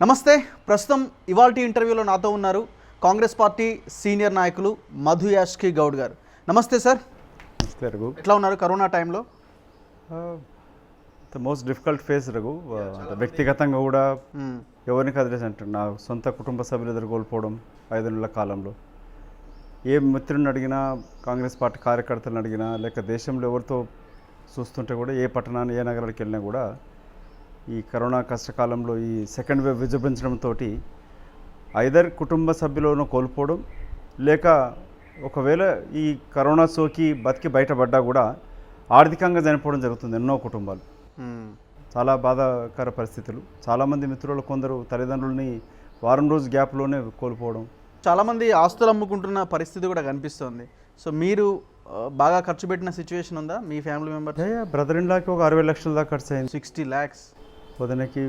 నమస్తే. ప్రస్తుతం ఇవాల్టి ఇంటర్వ్యూలో నాతో ఉన్నారు కాంగ్రెస్ పార్టీ సీనియర్ నాయకులు మధు యాష్కి గౌడ్ గారు. నమస్తే సార్. నమస్తే రఘు. ఎట్లా ఉన్నారు కరోనా టైంలో? The most difficult phase Raghu. వ్యక్తిగతంగా కూడా ఎవరిని కదిలేసి అంటారు. నా సొంత కుటుంబ సభ్యులు ఎదురు కోల్పోవడం 5 నెలల కాలంలో. ఏ మిత్రుడిని అడిగినా, కాంగ్రెస్ పార్టీ కార్యకర్తలను అడిగినా, లేక దేశంలో ఎవరితో చూస్తుంటే కూడా, ఏ పట్టణాన్ని ఏ నగరానికి వెళ్ళినా కూడా ఈ కరోనా కష్టకాలంలో ఈ సెకండ్ వేవ్ విజృంభించడంతో ఐదర్ కుటుంబ సభ్యులను కోల్పోవడం, లేక ఒకవేళ ఈ కరోనా సోకి బతికి బయటపడ్డా కూడా ఆర్థికంగా చనిపోవడం జరుగుతుంది ఎన్నో కుటుంబాలు. చాలా బాధాకర పరిస్థితులు. చాలామంది మిత్రులు, కొందరు తల్లిదండ్రులని వారం రోజు గ్యాప్లోనే కోల్పోవడం. చాలామంది ఆస్తులు అమ్ముకుంటున్న పరిస్థితి కూడా కనిపిస్తుంది. సో మీరు బాగా ఖర్చు పెట్టిన సిచ్యువేషన్ ఉందా మీ ఫ్యామిలీ మెంబర్? బ్రదర్ ఇన్ లాకి ఒక 60 లక్షల దాకా ఖర్చు అయింది. 60 lakhs. వదనకి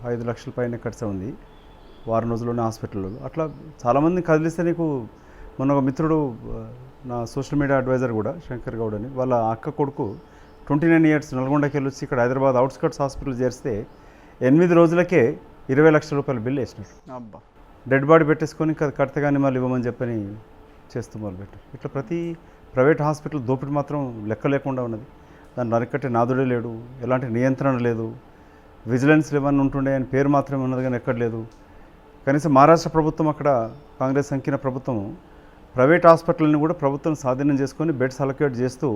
5 లక్షల పైన ఖర్చు ఉంది వారం రోజుల్లోనే హాస్పిటల్లో. అట్లా చాలామందిని కదిలిస్తే, నీకు మొన్న ఒక మిత్రుడు, నా సోషల్ మీడియా అడ్వైజర్ కూడా, శంకర్ గౌడ్ అని, వాళ్ళ అక్క కొడుకు 29 years నల్గొండకి వెళ్ళి వచ్చి ఇక్కడ హైదరాబాద్ అవుట్స్కట్స్ హాస్పిటల్ చేరిస్తే 8 రోజులకే 20 లక్షల రూపాయలు బిల్ వేసినారు. అబ్బా. డెడ్ బాడీ పెట్టేసుకొని కడితే కానీ మళ్ళీ ఇవ్వమని చెప్పని చేస్తూ మొదలుపెట్టారు. ఇట్లా ప్రతి ప్రైవేట్ హాస్పిటల్ దోపిడీ మాత్రం లెక్క లేకుండా ఉన్నది. దాన్ని అరికట్టే నాదుడే లేడు, ఎలాంటి నియంత్రణ లేదు. విజిలెన్స్ ఏమన్నా ఉంటుండే అని పేరు మాత్రమే ఉన్నది కానీ ఎక్కడ లేదు. కనీసం మహారాష్ట్ర ప్రభుత్వం, అక్కడ కాంగ్రెస్ సంకీర్ణ ప్రభుత్వం, ప్రైవేట్ హాస్పిటల్ని కూడా ప్రభుత్వం స్వాధీనం చేసుకొని బెడ్స్ అలొకేట్ చేస్తూ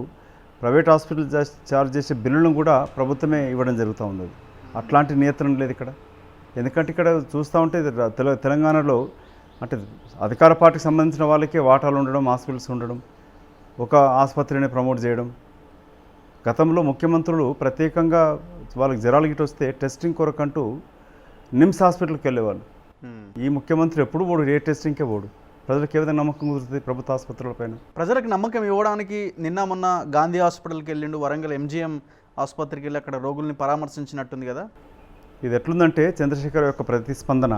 ప్రైవేట్ హాస్పిటల్ ఛార్జ్ చేసే బిల్లులను కూడా ప్రభుత్వమే ఇవ్వడం జరుగుతూ ఉంది. అట్లాంటి నియంత్రణ లేదు ఇక్కడ. ఎందుకంటే ఇక్కడ చూస్తూ ఉంటే తెలంగాణలో అంటే అధికార పార్టీకి సంబంధించిన వాళ్ళకే వాటాలు ఉండడం, హాస్పిటల్స్ ఉండడం, ఒక ఆసుపత్రిని ప్రమోట్ చేయడం. గతంలో ముఖ్యమంత్రులు ప్రత్యేకంగా వాళ్ళకి జ్వరాలు గిట్ వస్తే టెస్టింగ్ కొరకంటూ నిమ్స్ హాస్పిటల్కి వెళ్ళేవాళ్ళు. ఈ ముఖ్యమంత్రి ఎప్పుడు పోడు, ఏ టెస్టింగ్కే పోడు. ప్రజలకు ఏ విధంగా నమ్మకం కుదురుతుంది ప్రభుత్వ ఆసుపత్రుల పైన? ప్రజలకు నమ్మకం ఇవ్వడానికి నిన్న మొన్న గాంధీ హాస్పిటల్కి వెళ్ళిండు, వరంగల్ MGM ఆసుపత్రికి వెళ్ళి అక్కడ రోగుల్ని పరామర్శించినట్టుంది కదా. ఇది ఎట్లుందంటే, చంద్రశేఖర్ యొక్క ప్రతిస్పందన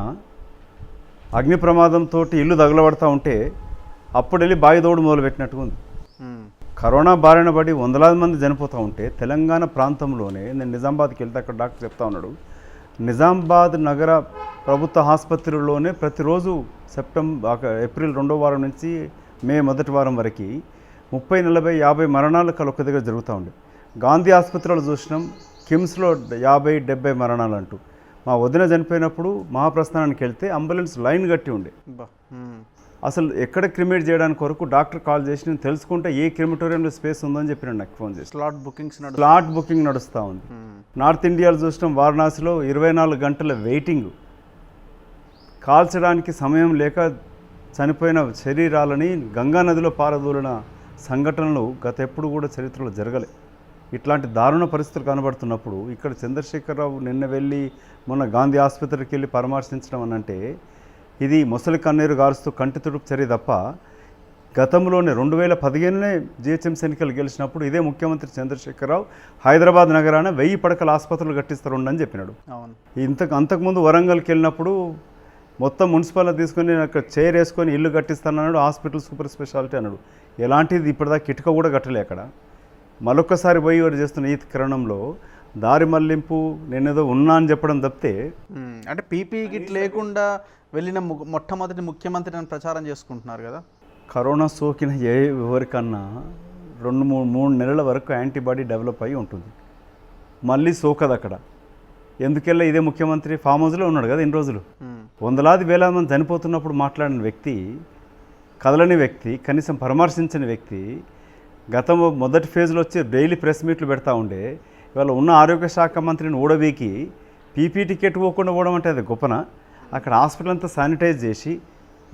అగ్ని ప్రమాదంతో ఇల్లు తగలబడతా ఉంటే అప్పుడు వెళ్ళి బావి దోడు మొదలుపెట్టినట్టుగా ఉంది. కరోనా బారిన పడి వందలాది మంది చనిపోతూ ఉంటే తెలంగాణ ప్రాంతంలోనే, నేను నిజామాబాద్కి వెళ్తే అక్కడ డాక్టర్ చెప్తా ఉన్నాడు, నిజామాబాద్ నగర ప్రభుత్వ ఆసుపత్రుల్లోనే ప్రతిరోజు ఏప్రిల్ 2వ వారం నుంచి మే 1వ వారం వరకు 30, 40, 50 మరణాలు ఒక్క దగ్గర జరుగుతూ ఉండే. గాంధీ ఆసుపత్రిలో చూసినాం, కిమ్స్లో 50, 70 మరణాలు అంటూ. మా వదిన చనిపోయినప్పుడు మహాప్రస్థానానికి వెళ్తే అంబులెన్స్ లైన్ కట్టి ఉండే. అసలు ఎక్కడ క్రిమేట్ చేయడానికి కొరకు డాక్టర్ కాల్ చేసి నేను తెలుసుకుంటే ఏ క్రిమిటోరియంలో స్పేస్ ఉందని చెప్పిన నాకు ఫోన్ చేసి. స్లాట్ బుకింగ్ నడుస్తూ ఉంది. నార్త్ ఇండియాలో చూసినాం, వారణాసిలో 24 గంటల వెయిటింగ్. కాల్చడానికి సమయం లేక చనిపోయిన శరీరాలని గంగా నదిలో పారదూలిన సంఘటనలు గత ఎప్పుడు కూడా చరిత్రలో జరగలే. ఇట్లాంటి దారుణ పరిస్థితులు కనబడుతున్నప్పుడు ఇక్కడ చంద్రశేఖరరావు నిన్న వెళ్ళి మొన్న గాంధీ ఆసుపత్రికి వెళ్ళి పరామర్శించడం అనంటే ఇది మొసలి కన్నీరు గారుస్తూ కంటి తుడుపు చర్య తప్ప. గతంలోనే 2015 GHMC ఎన్నికలు గెలిచినప్పుడు ఇదే ముఖ్యమంత్రి చంద్రశేఖరరావు హైదరాబాద్ నగరాన 1000 పడకల ఆసుపత్రులు కట్టిస్తారు అని చెప్పినాడు. అంతకుముందు వరంగల్కి వెళ్ళినప్పుడు మొత్తం మున్సిపాలిటీ తీసుకొని అక్కడ చైర్ వేసుకొని ఇల్లు కట్టిస్తానన్నాడు. హాస్పిటల్ సూపర్ స్పెషాలిటీ అన్నాడు. ఎలాంటిది ఇప్పటిదాకా కిటుక కూడా కట్టలే అక్కడ. మరొకసారి పోయి వారు చేస్తున్న ఈ కరణంలో దారి మళ్లింపు, నేనేదో ఉన్నా అని చెప్పడం తప్పితే, అంటే PPE కిట్ లేకుండా వెళ్ళిన మొట్టమొదటి ముఖ్యమంత్రి అని ప్రచారం చేసుకుంటున్నారు కదా. కరోనా సోకిన ఎవరికన్నా 2-3 నెలల వరకు యాంటీబాడీ డెవలప్ అయ్యి ఉంటుంది. మళ్ళీ సోకదు అక్కడ. ఎందుకెళ్ళా ఇదే ముఖ్యమంత్రి ఫామ్ హౌస్లో ఉన్నాడు కదా ఇన్ని రోజులు. వందలాది వేల మంది చనిపోతున్నప్పుడు మాట్లాడిన వ్యక్తి, కదలని వ్యక్తి, కనీసం పరామర్శించిన వ్యక్తి, గతం మొదటి ఫేజ్లో వచ్చి డైలీ ప్రెస్ మీట్లు పెడతా ఉండే, ఇవాళ ఉన్న ఆరోగ్య శాఖ మంత్రిని ఊడబీకి PPE టికెట్ పోకుండా పోవడం అంటే అది గొప్పన. అక్కడ హాస్పిటల్ అంతా శానిటైజ్ చేసి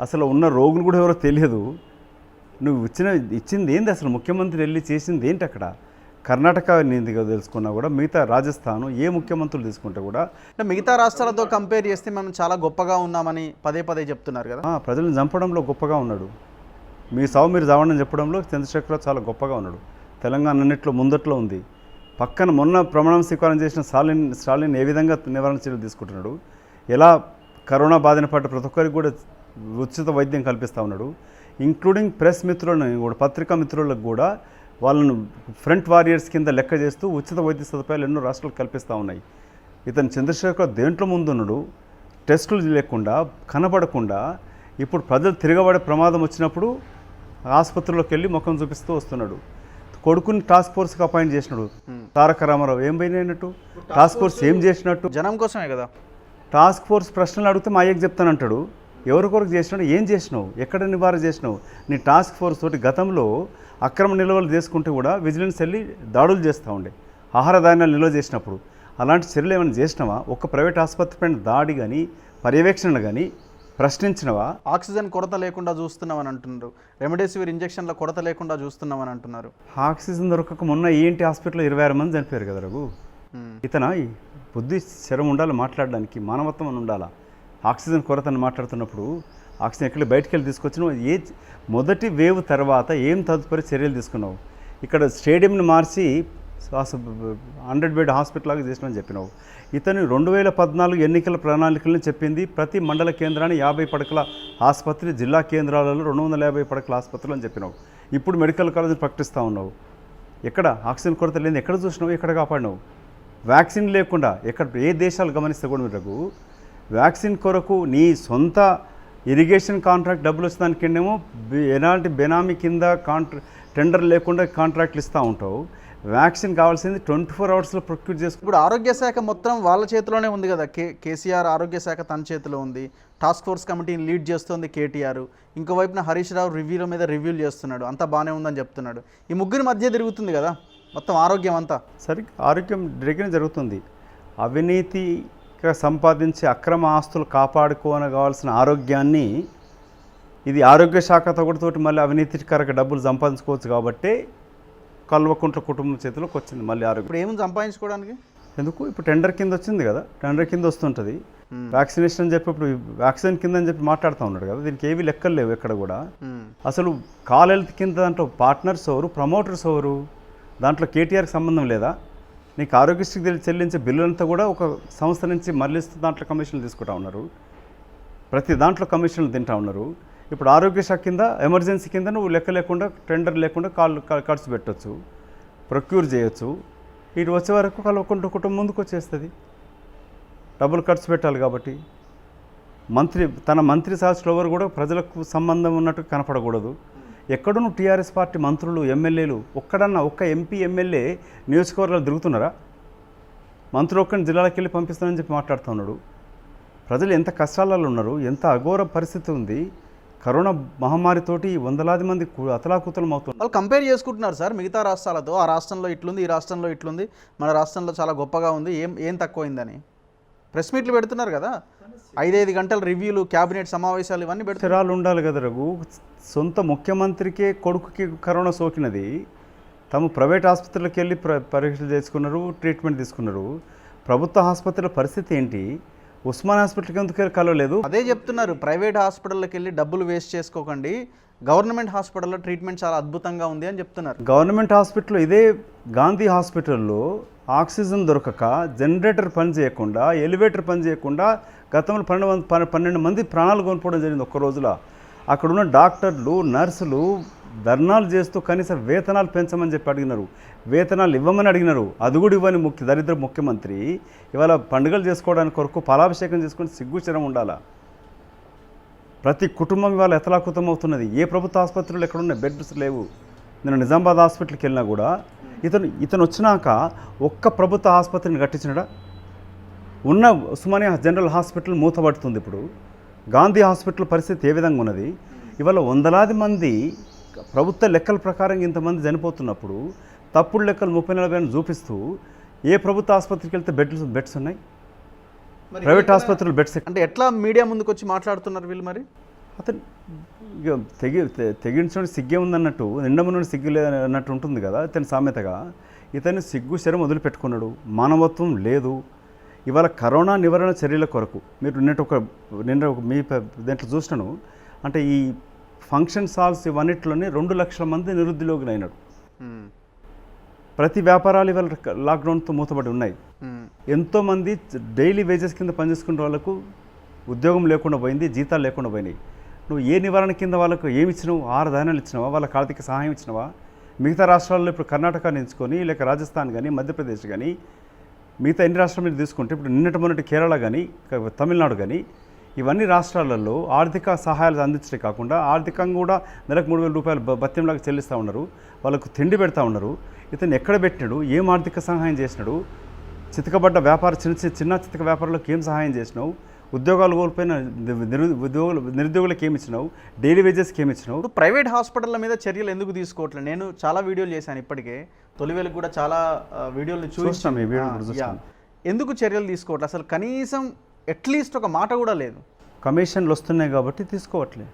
అసలు ఉన్న రోగులు కూడా ఎవరో తెలియదు. నువ్వు ఇచ్చింది ఏంది అసలు? ముఖ్యమంత్రి వెళ్ళి చేసింది ఏంటి అక్కడ? కర్ణాటక నీదిగా తెలుసుకున్నా కూడా, మిగతా రాజస్థాన్ ఏ ముఖ్యమంత్రులు తీసుకుంటే కూడా, మిగతా రాష్ట్రాలతో కంపేర్ చేస్తే మనం చాలా గొప్పగా ఉన్నామని పదే చెప్తున్నారు కదా. ప్రజలను చంపడంలో గొప్పగా ఉన్నాడు. మీ సావు మీరు చావడం చెప్పడంలో చంద్రశేఖరరావు చాలా గొప్పగా ఉన్నాడు. తెలంగాణ అన్నింటిలో ముందట్లో ఉంది. పక్కన మొన్న ప్రమాణం స్వీకారం చేసిన స్టాలిన్ ఏ విధంగా నివారణ చర్యలు తీసుకుంటున్నాడు, ఎలా కరోనా బాధిన పడ్డ ప్రతి ఒక్కరికి కూడా ఉచిత వైద్యం కల్పిస్తూ ఉన్నాడు. ఇంక్లూడింగ్ ప్రెస్ మిత్రులను కూడా, పత్రికా మిత్రులకు కూడా వాళ్ళను ఫ్రంట్ వారియర్స్ కింద లెక్క చేస్తూ ఉచిత వైద్య సదుపాయాలు ఎన్నో రాష్ట్రాలు కల్పిస్తూ ఉన్నాయి. ఇతను చంద్రశేఖర్ దేంట్లో ముందున్నాడు, టెస్టులు లేకుండా కనబడకుండా ఇప్పుడు ప్రజలు తిరగబడే ప్రమాదం వచ్చినప్పుడు ఆసుపత్రిలోకి వెళ్ళి ముఖం చూపిస్తూ వస్తున్నాడు. కొడుకుని టాస్క్ ఫోర్స్కి అపాయింట్ చేసినాడు తారక రామారావు. ఏం పోయినట్టు టాస్క్ ఫోర్స్ ఏం చేసినట్టు? జనం కోసమే కదా. టాస్క్ ఫోర్స్ ప్రశ్నలు అడిగితే మా అయ్యకి చెప్తానంటాడు. ఎవరికొరకు చేసినాడు, ఏం చేసినావు, ఎక్కడ నివారణ చేసినావు? నీ టాస్క్ ఫోర్స్ తోటి గతంలో అక్రమ నిల్వలు చేసుకుంటే కూడా విజిలెన్స్ వెళ్ళి దాడులు చేస్తూ ఉండే, ఆహార ధాన్యాలు నిల్వ చేసినప్పుడు. అలాంటి చర్యలు ఏమైనా చేసినావా? ఒక్క ప్రైవేట్ ఆసుపత్రి పైన దాడి కానీ పర్యవేక్షణ కానీ ప్రశ్నించినవా? ఆక్సిజన్ కొరత లేకుండా చూస్తున్నామని అంటున్నారు, రెమెడీసివిర్ ఇంజక్షన్ల కొరత లేకుండా చూస్తున్నామని అంటున్నారు. ఆక్సిజన్ దొరకక మొన్న ఏంటి హాస్పిటల్లో 26 మంది చనిపోయారు కదా రఘు. ఇతన బుద్ధి శరం ఉండాలి మాట్లాడడానికి, మానవత్వం అని ఉండాలా. ఆక్సిజన్ కొరత అని మాట్లాడుతున్నప్పుడు ఆక్సిజన్ ఎక్కడికి బయటికి వెళ్ళి తీసుకొచ్చినావు? మొదటి వేవ్ తర్వాత ఏం తదుపరి చర్యలు తీసుకున్నావు? ఇక్కడ స్టేడియంని మార్చి 100 బెడ్ హాస్పిటల్ లాగా చేసినామని చెప్పినావు. ఇతను 2014 ఎన్నికల ప్రణాళికలను చెప్పింది ప్రతి మండల కేంద్రాన్ని 50 పడకల ఆసుపత్రి, జిల్లా కేంద్రాలలో 250 పడకల ఆసుపత్రులు అని చెప్పినావు. ఇప్పుడు మెడికల్ కాలేజీని ప్రకటిస్తూ ఉన్నావు. ఎక్కడ ఆక్సిజన్ కొరత లేని ఎక్కడ చూసినావు, ఎక్కడ కాపాడినావు? వ్యాక్సిన్ లేకుండా ఎక్కడ ఏ దేశాలు గమనిస్తే కూడా మీరు వ్యాక్సిన్ కొరకు నీ సొంత ఇరిగేషన్ కాంట్రాక్ట్ డబ్బులు వచ్చేదానికేమో ఎలాంటి బెనామీ కింద టెండర్ లేకుండా కాంట్రాక్ట్లు ఇస్తూ ఉంటావు. వ్యాక్సిన్ కావాల్సింది 24 అవర్స్లో ప్రొక్యూర్ చేసుకు. ఇప్పుడు ఆరోగ్య శాఖ మొత్తం వాళ్ళ చేతిలోనే ఉంది కదా. కేసీఆర్ ఆరోగ్య శాఖ తన చేతిలో ఉంది. టాస్క్ ఫోర్స్ కమిటీని లీడ్ చేస్తుంది కేటీఆర్. ఇంకోవైపున హరీష్ రావు రివ్యూల మీద రివ్యూలు చేస్తున్నాడు, అంతా బాగానే ఉందని చెప్తున్నాడు. ఈ ముగ్గురి మధ్య తిరుగుతుంది కదా మొత్తం ఆరోగ్యం అంతా. సరిగ్గా ఆరోగ్యం దగ్గర జరుగుతుంది. అవినీతిగా సంపాదించే అక్రమ ఆస్తులు కాపాడుకోనగాల్సిన ఆరోగ్యాన్ని ఇది ఆరోగ్య శాఖతో కూడా మళ్ళీ అవినీతికరక డబ్బులు సంపాదించుకోవచ్చు కాబట్టి కల్వకుంట్ల కుటుంబం చేతిలోకి వచ్చింది మళ్ళీ ఆరోగ్యం. ఇప్పుడు ఏముంది సంపాదించుకోవడానికి? ఎందుకు ఇప్పుడు టెండర్ కింద వచ్చింది కదా, టెండర్ కింద వస్తుంటుంది. వ్యాక్సినేషన్ అని చెప్పి ఇప్పుడు వ్యాక్సిన్ కింద అని చెప్పి మాట్లాడుతూ ఉన్నాడు కదా. దీనికి ఏవి లెక్కలు లేవు ఎక్కడ కూడా. అసలు కాల్ హెల్త్ కింద దాంట్లో పార్ట్నర్స్ ఎవరు, ప్రమోటర్స్ ఎవరు? దాంట్లో కేటీఆర్కి సంబంధం లేదా? నీకు ఆరోగ్యశ్రీకి చెల్లించే బిల్లులంతా కూడా ఒక సంస్థ నుంచి మళ్ళిస్తూ దాంట్లో కమిషన్లు తీసుకుంటా ఉన్నారు. ప్రతి దాంట్లో కమిషన్లు తింటా ఉన్నారు. ఇప్పుడు ఆరోగ్య శాఖ కింద ఎమర్జెన్సీ కింద నువ్వు లెక్క లేకుండా టెండర్ లేకుండా ఖర్చు పెట్టవచ్చు, ప్రొక్యూర్ చేయొచ్చు. ఇటు వచ్చే వరకు కలవకుండా కుటుంబం ముందుకు వచ్చేస్తుంది. డబ్బులు ఖర్చు పెట్టాలి కాబట్టి తన మంత్రి శాస్త్రులు ఎవరు కూడా ప్రజలకు సంబంధం ఉన్నట్టు కనపడకూడదు. ఎక్కడో నువ్వు టీఆర్ఎస్ పార్టీ మంత్రులు, ఎమ్మెల్యేలు ఒక్క ఎంపీ ఎమ్మెల్యే నియోజకవర్గాలు తిరుగుతున్నారా? మంత్రులు ఒక్కడిని జిల్లాలకు వెళ్ళి పంపిస్తానని చెప్పి మాట్లాడుతున్నాడు. ప్రజలు ఎంత కష్టాలలో ఉన్నారు, ఎంత అఘోర పరిస్థితి ఉంది. కరోనా మహమ్మారితోటి వందలాది మంది అతలాకుతలం అవుతున్నారు. వాళ్ళు కంపేర్ చేసుకుంటున్నారు సార్ మిగతా రాష్ట్రాలతో. ఆ రాష్ట్రంలో ఇట్లుంది, ఈ రాష్ట్రంలో ఇట్లుంది, మన రాష్ట్రంలో చాలా గొప్పగా ఉంది, ఏం తక్కువైందని ప్రెస్ మీట్లు పెడుతున్నారు కదా. 5 గంటల రివ్యూలు, క్యాబినెట్ సమావేశాలు, ఇవన్నీ పెడుతున్నారు. ఉండాలి కదా రఘు. సొంత ముఖ్యమంత్రికే కొడుకుకి కరోనా సోకినది. తాము ప్రైవేట్ ఆసుపత్రులకు వెళ్ళి పరీక్షలు చేసుకున్నారు, ట్రీట్మెంట్ తీసుకున్నారు. ప్రభుత్వ ఆసుపత్రుల పరిస్థితి ఏంటి? ఉస్మాన్ హాస్పిటల్కి ఎందుకు కలవలేదు? అదే చెప్తున్నారు, ప్రైవేట్ హాస్పిటల్కి వెళ్ళి డబ్బులు వేస్ట్ చేసుకోకండి, గవర్నమెంట్ హాస్పిటల్లో ట్రీట్మెంట్ చాలా అద్భుతంగా ఉంది అని చెప్తున్నారు. గవర్నమెంట్ హాస్పిటల్లో ఇదే గాంధీ హాస్పిటల్లో ఆక్సిజన్ దొరకక జనరేటర్ పని చేయకుండా, ఎలివేటర్ పని చేయకుండా గతంలో 12 మంది ప్రాణాలు కోల్పోవడం జరిగింది ఒక్క రోజులో. అక్కడున్న డాక్టర్లు, నర్సులు ధర్నాలు చేస్తూ కనీస వేతనాలు పెంచమని చెప్పి అడిగినారు, వేతనాలు ఇవ్వమని అడిగినారు. అది కూడా ఇవ్వని దరిద్ర ముఖ్యమంత్రి ఇవాళ పండుగలు చేసుకోవడానికి కొరకు పాలాభిషేకం చేసుకుని సిగ్గుచరం ఉండాలా? ప్రతి కుటుంబం ఇవాళ ఎతలాకుతం అవుతున్నది. ఏ ప్రభుత్వ ఆసుపత్రులు ఎక్కడున్న బెడ్స్ లేవు. నేను నిజామాబాద్ హాస్పిటల్కి వెళ్ళినా కూడా ఇతను వచ్చినాక ఒక్క ప్రభుత్వ ఆసుపత్రిని కట్టించినాడా? ఉన్న ఉస్మానియా జనరల్ హాస్పిటల్ మూతపడుతుంది. ఇప్పుడు గాంధీ హాస్పిటల్ పరిస్థితి ఏ విధంగా ఉన్నది? ఇవాళ వందలాది మంది ప్రభుత్వ లెక్కల ప్రకారం ఇంతమంది చనిపోతున్నప్పుడు తప్పుడు లెక్కలు 30-40 చూపిస్తూ ఏ ప్రభుత్వ ఆసుపత్రికి వెళ్తే బెడ్స్ ఉన్నాయి? ప్రైవేట్ ఆసుపత్రులు బెడ్స్ అంటే ఎట్లా మీడియా ముందుకు వచ్చి మాట్లాడుతున్నారు వీళ్ళు? మరి అతను తెగించడం సిగ్గే ఉందన్నట్టు, నిండమ నుండి సిగ్గు లేదన్నట్టు ఉంటుంది కదా ఇతని సామెతగా. ఇతను సిగ్గు శరం వదిలిపెట్టుకున్నాడు, మానవత్వం లేదు. ఇవాళ కరోనా నివారణ చర్యల కొరకు మీరు నిన్న మీ దాంట్లో చూసినాను. అంటే ఈ ఫంక్షన్ హాల్స్ ఇవన్నిటిలోనే 2 లక్షల మంది నిరుద్యోగులు అయినాడు. ప్రతి వ్యాపారాలు ఇవాళ లాక్డౌన్తో మూతబడి ఉన్నాయి. ఎంతోమంది డైలీ వేజెస్ కింద పనిచేసుకునే వాళ్ళకు ఉద్యోగం లేకుండా పోయింది, జీతాలు లేకుండా పోయినాయి. నువ్వు ఏ నివారణ కింద వాళ్ళకు ఏమి ఇచ్చినావు? 6 ధాన్యాలు ఇచ్చినావా? వాళ్ళకి ఆర్థిక సహాయం ఇచ్చినావా? మిగతా రాష్ట్రాల్లో ఇప్పుడు కర్ణాటక ఎంచుకొని లేక రాజస్థాన్ కానీ మధ్యప్రదేశ్ కానీ మిగతా ఎన్ని రాష్ట్రాలు మీరు తీసుకుంటే ఇప్పుడు నిన్నటి మొన్నటి కేరళ కానీ తమిళనాడు కానీ ఇవన్నీ రాష్ట్రాలలో ఆర్థిక సహాయాలు అందించడే కాకుండా ఆర్థికంగా కూడా నెలకు 3,000 రూపాయలు భత్యంలాగా చెల్లిస్తూ ఉన్నారు, వాళ్ళకు తిండి పెడతా ఉన్నారు. ఇతను ఎక్కడ పెట్టినాడు, ఏం ఆర్థిక సహాయం చేసినాడు, చితకబడ్డ చిన్న చితక వ్యాపారులకు ఏం సహాయం చేసినావు, ఉద్యోగాలు కోల్పోయిన నిరుద్యోగులకు ఏమి ఇచ్చినావు, డైలీ వేజెస్కి ఏమి ఇచ్చినావు. ఇప్పుడు ప్రైవేట్ హాస్పిటల్ల మీద చర్యలు ఎందుకు తీసుకోవట్లేదు? నేను చాలా వీడియోలు చేశాను ఇప్పటికే, తొలివేలకు కూడా చాలా వీడియోలు చూస్తాం. ఈ వీడియో కూడా చూస్తాం. ఎందుకు చర్యలు తీసుకోవట్లేదు? అసలు కనీసం అట్లీస్ట్ ఒక మాట కూడా లేదు. కమిషన్లు వస్తున్నాయి కాబట్టి తీసుకోవట్లేదు.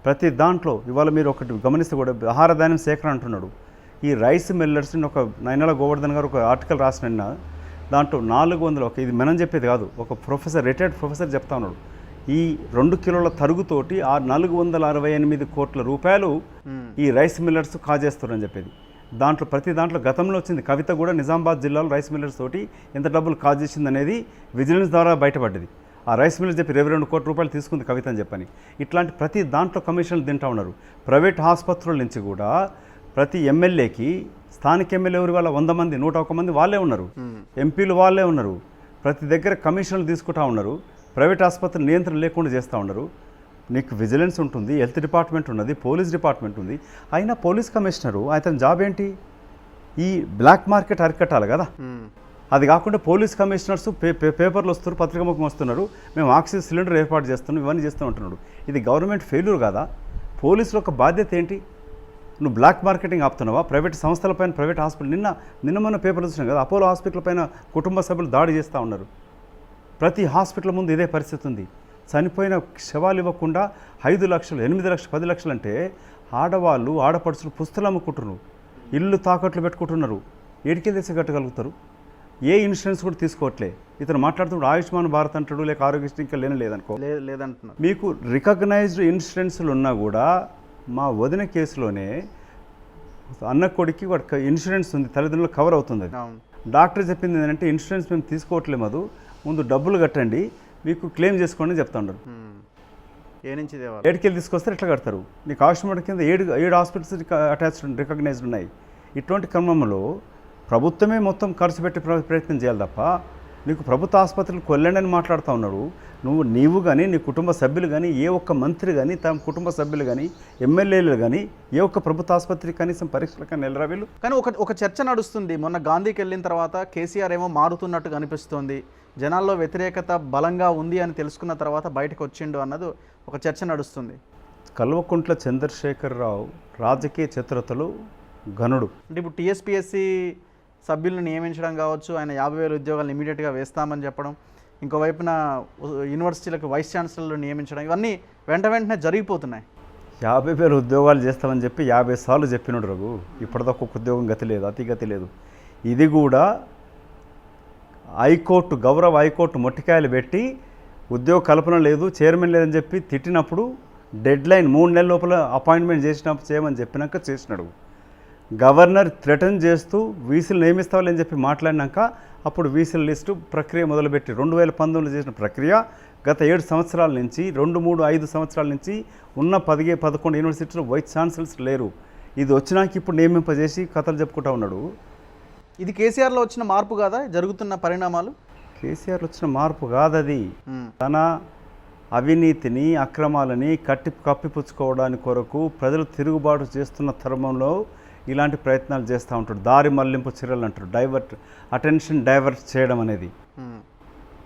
ప్రతి దాంట్లో ఇవాళ మీరు ఒకటి గమనిస్తే కూడా ఆహార ధాన్యం సేకరణ అంటున్నాడు. ఈ రైస్ మిల్లర్స్ని ఒక నయనాల గోవర్ధన్ గారు ఒక ఆర్టికల్ రాసిన దాంట్లో 400 ఇది మనం చెప్పేది కాదు, ఒక ప్రొఫెసర్ రిటైర్డ్ ప్రొఫెసర్ చెప్తా ఉన్నాడు. ఈ 2 కిలోల తరుగుతోటి 468 కోట్ల రూపాయలు ఈ రైస్ మిల్లర్స్ కాజేస్తారని చెప్పేది. దాంట్లో ప్రతి దాంట్లో గతంలో వచ్చింది. కవిత కూడా నిజామాబాద్ జిల్లాలో రైస్ మిల్లర్స్ తోటి ఎంత డబ్బులు కాజేసింది అనేది విజిలెన్స్ ద్వారా బయటపడ్డది. ఆ రైస్ మిల్లర్స్ చెప్పి 22 కోట్ల రూపాయలు తీసుకుంది కవిత అని చెప్పని. ఇట్లాంటి ప్రతి దాంట్లో కమిషన్లు తింటా ఉన్నారు. ప్రైవేట్ ఆసుపత్రుల నుంచి కూడా ప్రతి ఎమ్మెల్యేకి స్థానిక ఎమ్మెల్యే ఎవరి వాళ్ళ 100 మంది 101 మంది వాళ్ళే ఉన్నారు, ఎంపీలు వాళ్ళే ఉన్నారు. ప్రతి దగ్గర కమిషన్లు తీసుకుంటా ఉన్నారు. ప్రైవేట్ ఆసుపత్రులు నియంత్రణ లేకుండా చేస్తూ ఉన్నారు. నీకు విజిలెన్స్ ఉంటుంది, హెల్త్ డిపార్ట్మెంట్ ఉన్నది, పోలీస్ డిపార్ట్మెంట్ ఉంది. అయినా పోలీస్ కమిషనరు అతని జాబ్ ఏంటి? ఈ బ్లాక్ మార్కెట్ అరికట్టాలి కదా. అది కాకుండా పోలీస్ కమిషనర్స్ పేపర్లు వస్తున్నారు, పత్రికాముఖం వస్తున్నారు, మేము ఆక్సిజన్ సిలిండర్ ఏర్పాటు చేస్తున్నాం, ఇవన్నీ చేస్తూ ఉంటున్నాడు. ఇది గవర్నమెంట్ ఫెయిల్యూర్ కాదా? పోలీసుల యొక్క బాధ్యత ఏంటి? నువ్వు బ్లాక్ మార్కెటింగ్ ఆపుతున్నావా? ప్రైవేట్ సంస్థలపైన, ప్రైవేట్ హాస్పిటల్ నిన్న మన పేపర్లు వచ్చినాయి కదా, అపోలో హాస్పిటల్ పైన కుటుంబ సభ్యులు దాడి చేస్తూ ఉన్నారు. ప్రతి హాస్పిటల్ ముందు ఇదే పరిస్థితి ఉంది. చనిపోయిన శవాలు ఇవ్వకుండా 5 లక్షలు, 8 లక్షలు, 10 లక్షలు అంటే ఆడవాళ్ళు, ఆడపడుచులు పుస్తలు అమ్ముకుంటున్నారు, ఇల్లు తాకట్లు పెట్టుకుంటున్నారు. ఏడికే తెచ్చి కట్టగలుగుతారు? ఏ ఇన్సూరెన్స్ కూడా తీసుకోవట్లే. ఇతను మాట్లాడుతున్నప్పుడు ఆయుష్మాన్ భారత్ అంటాడు, లేక ఆరోగ్యశ్రీ ఇంకా లేదనుకో, లేదంటున్నారు. మీకు రికగ్నైజ్డ్ ఇన్సూరెన్స్లు ఉన్నా కూడా మా వదిన కేసులోనే అన్న కొడుక్కి వాడు ఇన్సూరెన్స్ ఉంది, తల్లిదండ్రులు కవర్ అవుతుంది. అది డాక్టర్ చెప్పింది ఏంటంటే ఇన్సూరెన్స్ మేము తీసుకోవట్లేదు, ముందు డబ్బులు కట్టండి, మీకు క్లెయిమ్ చేసుకోండి అని చెప్తా ఉండరు. ఏడుకెళ్ళి తీసుకొస్తారు, ఎట్లా కడతారు? నీకు ఆయుష్మాన్ కింద 7 హాస్పిటల్స్ అటాచ్డ్ రికగ్నైజ్డ్ ఉన్నాయి. ఇటువంటి క్రమంలో ప్రభుత్వమే మొత్తం ఖర్చు పెట్టి ప్రయత్నం చేయాలి తప్ప నీకు ప్రభుత్వ ఆసుపత్రులకు వెళ్ళండి అని మాట్లాడుతూ ఉన్నాడు. నీవు కానీ, నీ కుటుంబ సభ్యులు కానీ, ఏ ఒక్క మంత్రి కానీ, తమ కుటుంబ సభ్యులు కానీ, ఎమ్మెల్యేలు కానీ ఏ ఒక్క ప్రభుత్వ ఆసుపత్రికి కనీసం పరీక్షలు కానీ వెళ్ళరా వీళ్ళు? కానీ ఒక చర్చ నడుస్తుంది. మొన్న గాంధీకి వెళ్ళిన తర్వాత కేసీఆర్ ఏమో మారుతున్నట్టుగా అనిపిస్తోంది, జనాల్లో వ్యతిరేకత బలంగా ఉంది అని తెలుసుకున్న తర్వాత బయటకు వచ్చిండు అన్నది ఒక చర్చ నడుస్తుంది. కల్వకుంట్ల చంద్రశేఖరరావు రాజకీయ చతురతలు ఘనుడు. అంటే ఇప్పుడు టీఎస్పీఎస్సీ సభ్యులను నియమించడం కావచ్చు, ఆయన 50,000 ఉద్యోగాలు ఇమీడియట్గా వేస్తామని చెప్పడం, ఇంకోవైపున యూనివర్సిటీలకు వైస్ ఛాన్సలర్లు నియమించడం, ఇవన్నీ వెంటనే జరిగిపోతున్నాయి. 50,000 ఉద్యోగాలు చేస్తామని చెప్పి 50 సార్లు చెప్పినాడు రఘు. ఇప్పటిదాకా ఒక ఉద్యోగం గతి లేదు, అతి గతి లేదు. ఇది కూడా హైకోర్టు, గౌరవ హైకోర్టు మొట్టికాయలు పెట్టి ఉద్యోగ కల్పన లేదు, చైర్మన్ లేదని చెప్పి తిట్టినప్పుడు డెడ్ లైన్ 3 నెలల లోపల అపాయింట్మెంట్ చేసినప్పుడు చేయమని చెప్పినాక చేసినాడు. గవర్నర్ థ్రెటన్ చేస్తూ వీసీలు నియమిస్తామని చెప్పి మాట్లాడినాక అప్పుడు వీసీల లిస్టు ప్రక్రియ మొదలుపెట్టి 2019లో చేసిన ప్రక్రియ గత 7 సంవత్సరాల నుంచి 2, 3, 5 సంవత్సరాల నుంచి ఉన్న 11 యూనివర్సిటీలో వైస్ ఛాన్సలర్స్ లేరు. ఇది వచ్చినాక ఇప్పుడు నియమింపజేసి కథలు చెప్పుకుంటా ఉన్నాడు. ఇది కేసీఆర్లో వచ్చిన మార్పు కాదా జరుగుతున్న పరిణామాలు? కేసీఆర్లో వచ్చిన మార్పు కాదది. తన అవినీతిని, అక్రమాలని కప్పిపుచ్చుకోవడానికి కొరకు ప్రజలు తిరుగుబాటు చేస్తున్న తరుణంలో ఇలాంటి ప్రయత్నాలు చేస్తూ ఉంటాడు. దారి మళ్లింపు చర్యలు అంటారు, అటెన్షన్ డైవర్ట్ చేయడం అనేది.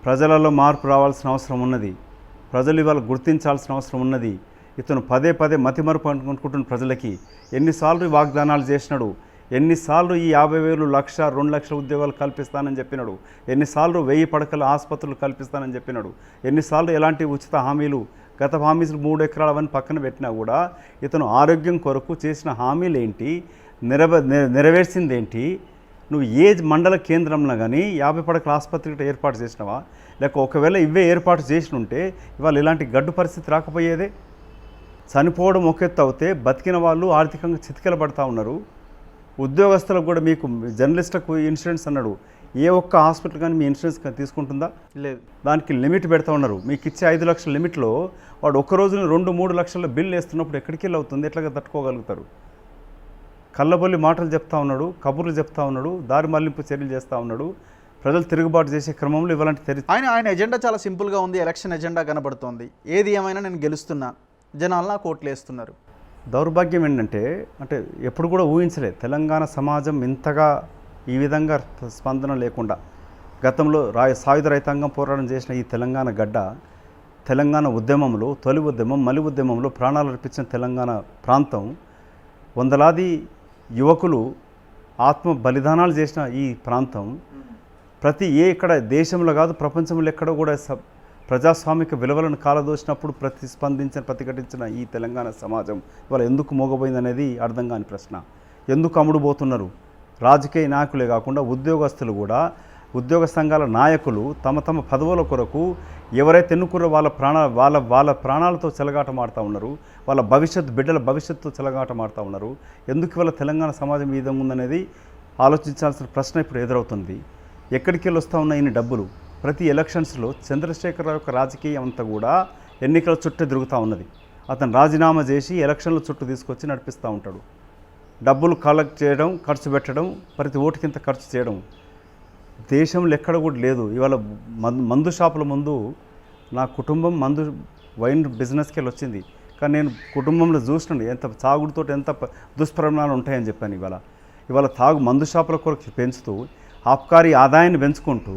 ప్రజలలో మార్పు రావాల్సిన అవసరం ఉన్నది, ప్రజలు ఇవాళ గుర్తించాల్సిన అవసరం ఉన్నది. ఇతను పదే మతిమరుపు అనుకుంటున్న ప్రజలకి ఎన్నిసార్లు వాగ్దానాలు చేసినాడు, ఎన్నిసార్లు ఈ 50,000, 1,00,000, 2 లక్షల ఉద్యోగాలు కల్పిస్తానని చెప్పినాడు, ఎన్నిసార్లు 1000 పడకల ఆసుపత్రులు కల్పిస్తానని చెప్పినాడు, ఎన్నిసార్లు ఎలాంటి ఉచిత హామీలు, గత హామీలు 3 ఎకరాలు అవన్నీ పక్కన పెట్టినా కూడా ఇతను ఆరోగ్యం కొరకు చేసిన హామీలు ఏంటి, నెరవేర్చింది ఏంటి? నువ్వు ఏ మండల కేంద్రంలో కానీ 50 పడకల ఆసుపత్రి ఏర్పాటు చేసినావా? లేక ఒకవేళ ఇవే ఏర్పాటు చేసి ఉంటే ఇవాళ ఇలాంటి గడ్డు పరిస్థితి రాకపోయేదే. చనిపోవడం ఒక ఎత్తు అవుతే బతికిన వాళ్ళు ఆర్థికంగా చితికెలబడతా ఉన్నారు. ఉద్యోగస్తులకు కూడా మీకు జర్నలిస్టులకు ఇన్సూరెన్స్ అన్నాడు, ఏ ఒక్క హాస్పిటల్ కానీ మీ ఇన్సూరెన్స్ తీసుకుంటుందా? లేదు. దానికి లిమిట్ పెడతా ఉన్నారు. మీకు ఇచ్చే 5 లక్షల లిమిట్లో వాడు ఒక్క రోజున 2-3 లక్షల బిల్లు వేస్తున్నప్పుడు ఎక్కడికి వెళ్ళి అవుతుంది? ఎట్లాగా తట్టుకోగలుగుతారు? కళ్ళబొల్లి మాటలు చెప్తా ఉన్నాడు, కబుర్లు చెప్తా ఉన్నాడు, దారి మళ్లింపు చర్యలు చేస్తూ ఉన్నాడు. ప్రజలు తిరుగుబాటు చేసే క్రమంలో ఇవాళ ఆయన ఎజెండా చాలా సింపుల్గా ఉంది, ఎలక్షన్ ఎజెండా కనబడుతోంది. ఏది ఏమైనా నేను గెలుస్తున్నా, జనాలు నాకు ఓట్లు వేస్తున్నారు. దౌర్భాగ్యం ఏంటంటే అంటే ఎప్పుడు కూడా ఊహించలేదు తెలంగాణ సమాజం ఇంతగా ఈ విధంగా స్పందన లేకుండా. గతంలో సాయుధ రైతాంగం పోరాటం చేసిన ఈ తెలంగాణ గడ్డ, తెలంగాణ ఉద్యమంలో తొలి ఉద్యమం మలి ఉద్యమంలో ప్రాణాలు అర్పించిన తెలంగాణ ప్రాంతం, వందలాది యువకులు ఆత్మ బలిదానాలు చేసిన ఈ ప్రాంతం, ఇక్కడ దేశంలో కాదు ప్రపంచంలో ఎక్కడో కూడా ప్రజాస్వామిక విలువలను కాలదోసినప్పుడు ప్రతిఘటించిన ఈ తెలంగాణ సమాజం ఇవాళ ఎందుకు మోగబోయింది అనేది అర్థం కాని ప్రశ్న. ఎందుకు అమ్ముడుపోతున్నారు? రాజకీయ నాయకులే కాకుండా ఉద్యోగస్తులు కూడా, ఉద్యోగ సంఘాల నాయకులు తమ తమ పదవుల కొరకు ఎవరైతే ఎన్నుకున్నారో వాళ్ళ ప్రాణాలతో చెలగాటమాడుతూ ఉన్నారు, వాళ్ళ బిడ్డల భవిష్యత్తుతో చెలగాటమాడుతూ ఉన్నారు. ఎందుకు ఇవాళ తెలంగాణ సమాజం ఈ విధంగా ఉందనేది ఆలోచించాల్సిన ప్రశ్న ఇప్పుడు ఎదురవుతుంది. ఎక్కడికి వెళ్ళి వస్తూ ఉన్న ఇన్ని డబ్బులు? ప్రతి ఎలక్షన్స్లో చంద్రశేఖరరావు యొక్క రాజకీయం అంతా కూడా ఎన్నికల చుట్టూ తిరుగుతూ ఉన్నది. అతను రాజీనామా చేసి ఎలక్షన్ల చుట్టూ తీసుకొచ్చి నడిపిస్తూ ఉంటాడు. డబ్బులు కలెక్ట్ చేయడం, ఖర్చు పెట్టడం, ప్రతి ఓటుకింత ఖర్చు చేయడం దేశంలో ఎక్కడ కూడా లేదు. ఇవాళ మందు షాపుల ముందు నా కుటుంబం వైన్ బిజినెస్కి వెళ్ళి వచ్చింది, కానీ నేను కుటుంబంలో చూసినాను ఎంత తాగుడుతో ఎంత దుష్పరిణామాలు ఉంటాయని చెప్పాను. ఇవాళ మందు షాపుల కొరకు పెంచుతూ ఆబ్కారీ ఆదాయాన్ని పెంచుకుంటూ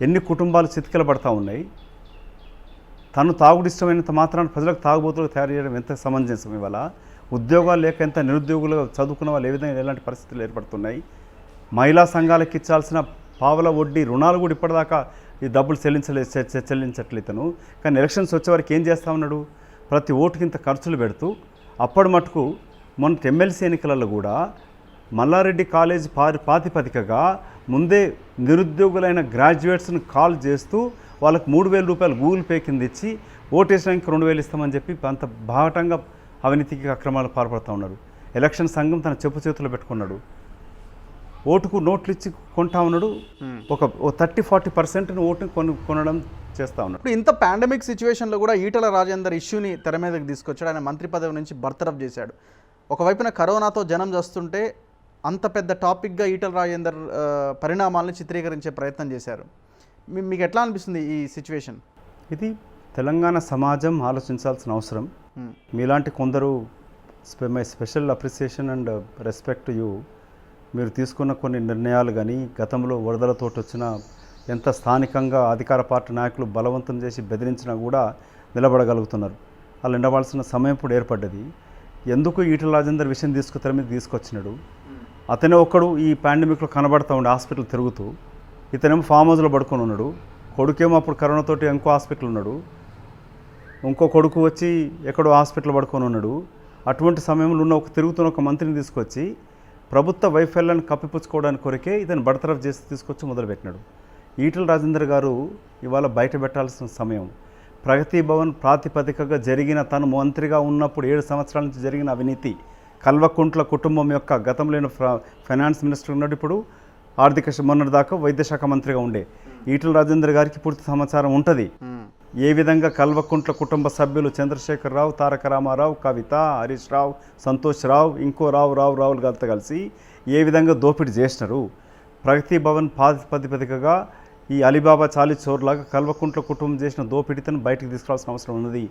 ఎన్ని కుటుంబాలు చితికిలబడతా ఉన్నాయి. తను తాగుడు ఇష్టమైనంత మాత్రాన ప్రజలకు తాగుబోతులకు తయారు చేయడం ఎంత సమంజసం? ఇవాళ ఉద్యోగాలు లేక ఎంత నిరుద్యోగులు చదువుకున్న వాళ్ళు ఏ విధంగా ఎలాంటి పరిస్థితులు ఏర్పడుతున్నాయి? మహిళా సంఘాలకు ఇచ్చాల్సిన పావల వడ్డీ రుణాలు కూడా ఇప్పటిదాకా ఈ డబ్బులు చెల్లించట్లేదు ఇతను. కానీ ఎలక్షన్స్ వచ్చే వరకు ఏం చేస్తూ ఉన్నాడు? ప్రతి ఓటుకింత ఖర్చులు పెడుతూ అప్పటి మటుకు మొన్న ఎమ్మెల్సీ ఎన్నికలలో కూడా మల్లారెడ్డి కాలేజ్ ప్రాతిపదికగా ముందే నిరుద్యోగులైన గ్రాడ్యుయేట్స్ను కాల్ చేస్తూ వాళ్ళకు 3,000 రూపాయలు గూగుల్ పే కింద ఇచ్చి ఓటేసానికి 2,000 ఇస్తామని చెప్పి అంత బాహటంగా అవినీతికి అక్రమాలు పాల్పడుతూ ఉన్నారు. ఎలక్షన్ సంఘం తన చెప్పు చేతుల్లో పెట్టుకున్నాడు. ఓటుకు నోట్లు ఇచ్చి కొంటా ఉన్నాడు. ఒక 30-40% ఓటుని కొనడం చేస్తూ ఉన్నాడు. ఇప్పుడు ఇంత పాండమిక్ సిచ్యువేషన్లో కూడా ఈటల రాజేందర్ ఇష్యూని తెర మీదకి తీసుకొచ్చాడు. ఆయన మంత్రి పదవి నుంచి బర్తరఫ్ చేశాడు. ఒకవైపున కరోనాతో జనం చేస్తుంటే అంత పెద్ద టాపిక్గా ఈటల రాజేందర్ పరిణామాలను చిత్రీకరించే ప్రయత్నం చేశారు. మీకు ఎట్లా అనిపిస్తుంది ఈ సిచ్యువేషన్? ఇది తెలంగాణ సమాజం ఆలోచించాల్సిన అవసరం. మీలాంటి కొందరు my special appreciation and respect to you. మీరు తీసుకున్న కొన్ని నిర్ణయాలు కానీ గతంలో వరదలతో వచ్చిన ఎంత స్థానికంగా అధికార పార్టీ నాయకులు బలవంతం చేసి బెదిరించినా కూడా నిలబడగలుగుతున్నారు. వాళ్ళు నిలబడాల్సిన సమయం ఇప్పుడు ఏర్పడ్డది. ఎందుకు ఈటల రాజేందర్ విషయం తెర మీద తీసుకొచ్చినాడు? అతనే ఒక్కడు ఈ పాండమిక్లో కనబడతా ఉండే హాస్పిటల్ తిరుగుతూ, ఇతనేమో ఫామ్ హౌస్లో పడుకొని ఉన్నాడు. కొడుకేమో అప్పుడు కరోనాతోటి ఇంకో హాస్పిటల్ ఉన్నాడు. ఇంకో కొడుకు వచ్చి ఎక్కడో హాస్పిటల్ పడుకొని ఉన్నాడు. అటువంటి సమయంలో తిరుగుతున్న ఒక మంత్రిని తీసుకొచ్చి ప్రభుత్వ వైఫల్యాన్ని కప్పిపుచ్చుకోవడానికి కొరకే ఇతను బర్తరఫ్ చేసి తీసుకొచ్చి మొదలుపెట్టినాడు. ఈటల రాజేందర్ గారు ఇవాళ బయట పెట్టాల్సిన సమయం. ప్రగతి భవన్ ప్రాతిపదికగా జరిగిన తను మంత్రిగా ఉన్నప్పుడు 7 సంవత్సరాల నుంచి జరిగిన అవినీతి, కల్వకుంట్ల కుటుంబం యొక్క గతంలో ఫైనాన్స్ మినిస్టర్ ఉన్నాడు, ఇప్పుడు మొన్నటి దాకా వైద్య శాఖ మంత్రిగా ఉండే ఈటల రాజేందర్ గారికి పూర్తి సమాచారం ఉంటుంది. ఏ విధంగా కల్వకుంట్ల కుటుంబ సభ్యులు చంద్రశేఖరరావు, తారక రామారావు, కవిత, హరీష్ రావు, సంతోష్ రావు, ఇంకో రావులు గారితో కలిసి ఏ విధంగా దోపిడీ చేసినారు. ప్రగతి భవన్ ప్రాతిపదికగా ఈ అలీబాబా చాలీ చోర్లాగా కల్వకుంట్ల కుటుంబం చేసిన దోపిడీతను బయటకు తీసుకురావాల్సిన అవసరం ఉన్నది.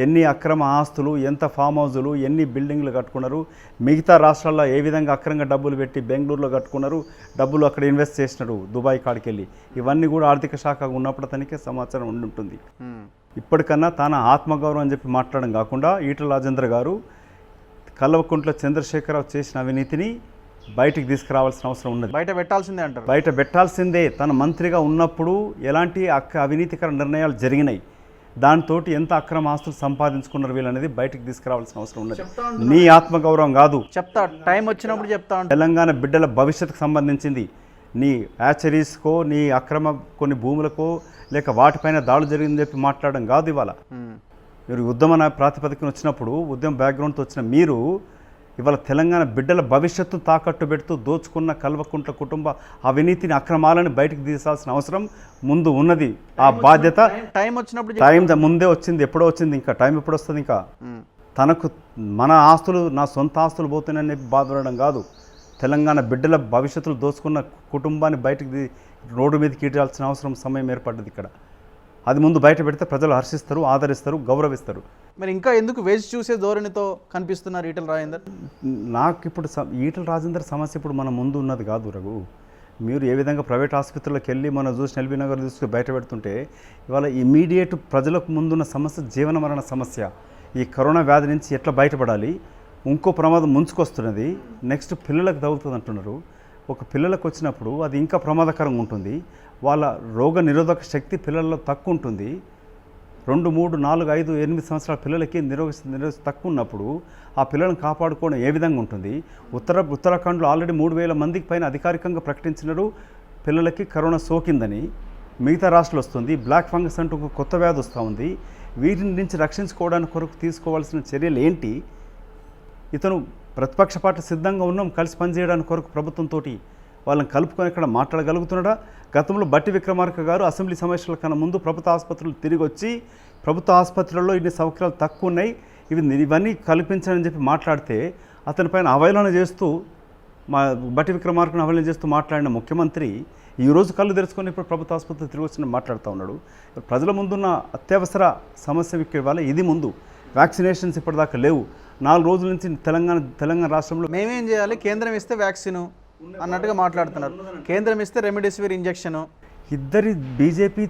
ఎన్ని అక్రమ ఆస్తులు, ఎంత ఫామ్ హౌజులు, ఎన్ని బిల్డింగ్లు కట్టుకున్నారు, మిగతా రాష్ట్రాల్లో ఏ విధంగా అక్రమంగా డబ్బులు పెట్టి బెంగళూరులో కట్టుకున్నారు, డబ్బులు అక్కడ ఇన్వెస్ట్ చేసినారు దుబాయ్ కాడికి వెళ్ళి, ఇవన్నీ కూడా ఆర్థిక శాఖ ఉన్నప్పుడు తనకే సమాచారం ఉండి ఉంటుంది. ఇప్పటికన్నా తన ఆత్మగౌరవం అని చెప్పి మాట్లాడడం కాకుండా ఈటల రాజేందర్ గారు కల్వకుంట్ల చంద్రశేఖరరావు చేసిన అవినీతిని బయటికి తీసుకురావాల్సిన అవసరం ఉన్నది. బయట పెట్టాల్సిందే అంటారు. బయట పెట్టాల్సిందే. తన మంత్రిగా ఉన్నప్పుడు ఎలాంటి అవినీతికర నిర్ణయాలు జరిగినాయి, దాంతో ఎంత అక్రమ ఆస్తులు సంపాదించుకున్నారు వీళ్ళనేది బయటికి తీసుకురావాల్సిన అవసరం ఉన్నది. నీ ఆత్మగౌరవం కాదు, చెప్తా టైం వచ్చినప్పుడు చెప్తా. తెలంగాణ బిడ్డల భవిష్యత్తుకు సంబంధించింది. నీ హ్యాచరీస్కో, నీ అక్రమ కొన్ని భూములకో లేక వాటిపైన దాడులు జరిగిందని చెప్పి మాట్లాడడం కాదు. ఇవాళ మీరు ఉద్యమ ప్రాతిపదికన వచ్చినప్పుడు, ఉద్యమ బ్యాక్గ్రౌండ్తో వచ్చిన మీరు ఇవాళ తెలంగాణ బిడ్డల భవిష్యత్తు తాకట్టు పెడుతూ దోచుకున్న కల్వకుంట్ల కుటుంబ అవినీతిని, అక్రమాలను బయటకు తీసాల్సిన అవసరం ముందు ఉన్నది. ఆ బాధ్యత టైం ముందే వచ్చింది, ఎప్పుడో వచ్చింది. ఇంకా టైం ఎప్పుడు వస్తుంది? ఇంకా తనకు మన ఆస్తులు, నా సొంత ఆస్తులు పోతున్నాయని బాధపడడం కాదు. తెలంగాణ బిడ్డల భవిష్యత్తులు దోచుకున్న కుటుంబాన్ని బయటకు రోడ్డు మీదకి ఈడాల్సిన అవసరం సమయం ఏర్పడ్డది ఇక్కడ. అది ముందు బయట పెడితే ప్రజలు హర్షిస్తారు, ఆదరిస్తారు, గౌరవిస్తారు. మరి ఇంకా ఎందుకు వేచి చూసే ధోరణితో కనిపిస్తున్నారు ఈటల రాజేందర్? నాకు ఇప్పుడు ఈటల రాజేందర్ సమస్య ఇప్పుడు మన ముందు ఉన్నది కాదు రఘు. మీరు ఏ విధంగా ప్రైవేట్ ఆసుపత్రులకు వెళ్ళి మనం చూసి ఎల్బీ నగర్ తీసుకుని బయట పెడుతుంటే ఇవాళ ఇమీడియట్ ప్రజలకు ముందున్న సమస్య జీవన మరణ సమస్య. ఈ కరోనా వ్యాధి నుంచి ఎట్లా బయటపడాలి, ఇంకో ప్రమాదం ముంచుకొస్తున్నది, నెక్స్ట్ పిల్లలకు తగులుతుంది అంటున్నారు. ఒక పిల్లలకు వచ్చినప్పుడు అది ఇంకా ప్రమాదకరంగా ఉంటుంది. వాళ్ళ రోగ నిరోధక శక్తి పిల్లల్లో తక్కువ ఉంటుంది. 2, 3, 4, 5, 8 సంవత్సరాల పిల్లలకి నిరోధ తక్కువ ఉన్నప్పుడు ఆ పిల్లలను కాపాడుకోవడం ఏ విధంగా ఉంటుంది? ఉత్తరాఖండ్లో ఆల్రెడీ 3,000 మందికి పైన అధికారికంగా ప్రకటించినారు పిల్లలకి కరోనా సోకిందని. మిగతా రాష్ట్రాలు వస్తుంది. బ్లాక్ ఫంగస్ అంటూ ఒక కొత్త వ్యాధి వస్తూ ఉంది. వీటిని నుంచి రక్షించుకోవడానికి కొరకు తీసుకోవాల్సిన చర్యలు ఏంటి? ఇతను ప్రతిపక్ష పార్టీ సిద్ధంగా ఉన్నాం కలిసి పనిచేయడానికి కొరకు ప్రభుత్వంతో వాళ్ళని కలుపుకొని ఇక్కడ మాట్లాడగలుగుతున్నాడా? గతంలో బట్టి విక్రమార్క గారు అసెంబ్లీ సమావేశాల కన్నా ముందు ప్రభుత్వ ఆసుపత్రులు తిరిగి వచ్చి ప్రభుత్వ ఆసుపత్రుల్లో ఇన్ని సౌకర్యాలు తక్కువ ఉన్నాయి, ఇవన్నీ కల్పించాలని చెప్పి మాట్లాడితే అతనిపైన అవహేళన చేస్తూ బట్టి విక్రమార్కను అవహేళన చేస్తూ మాట్లాడిన ముఖ్యమంత్రి ఈరోజు కళ్ళు తెరుచుకొని ఇప్పుడు ప్రభుత్వ ఆసుపత్రి తిరిగి వచ్చి మాట్లాడుతూ ఉన్నాడు. ప్రజల ముందున్న అత్యవసర సమస్య ఇవాళ ఇది. ముందు వ్యాక్సినేషన్స్ ఇప్పటిదాకా లేవు. 4 రోజుల నుంచి తెలంగాణ రాష్ట్రంలో మేమేం చేయాలి, కేంద్రం ఇస్తే వ్యాక్సిన్ అన్నట్టుగా మాట్లాడుతున్నారు. కేంద్రం ఇస్తే రెమిడెసివిర్ ఇంజెక్షన్. ఇద్దరి బీజేపీ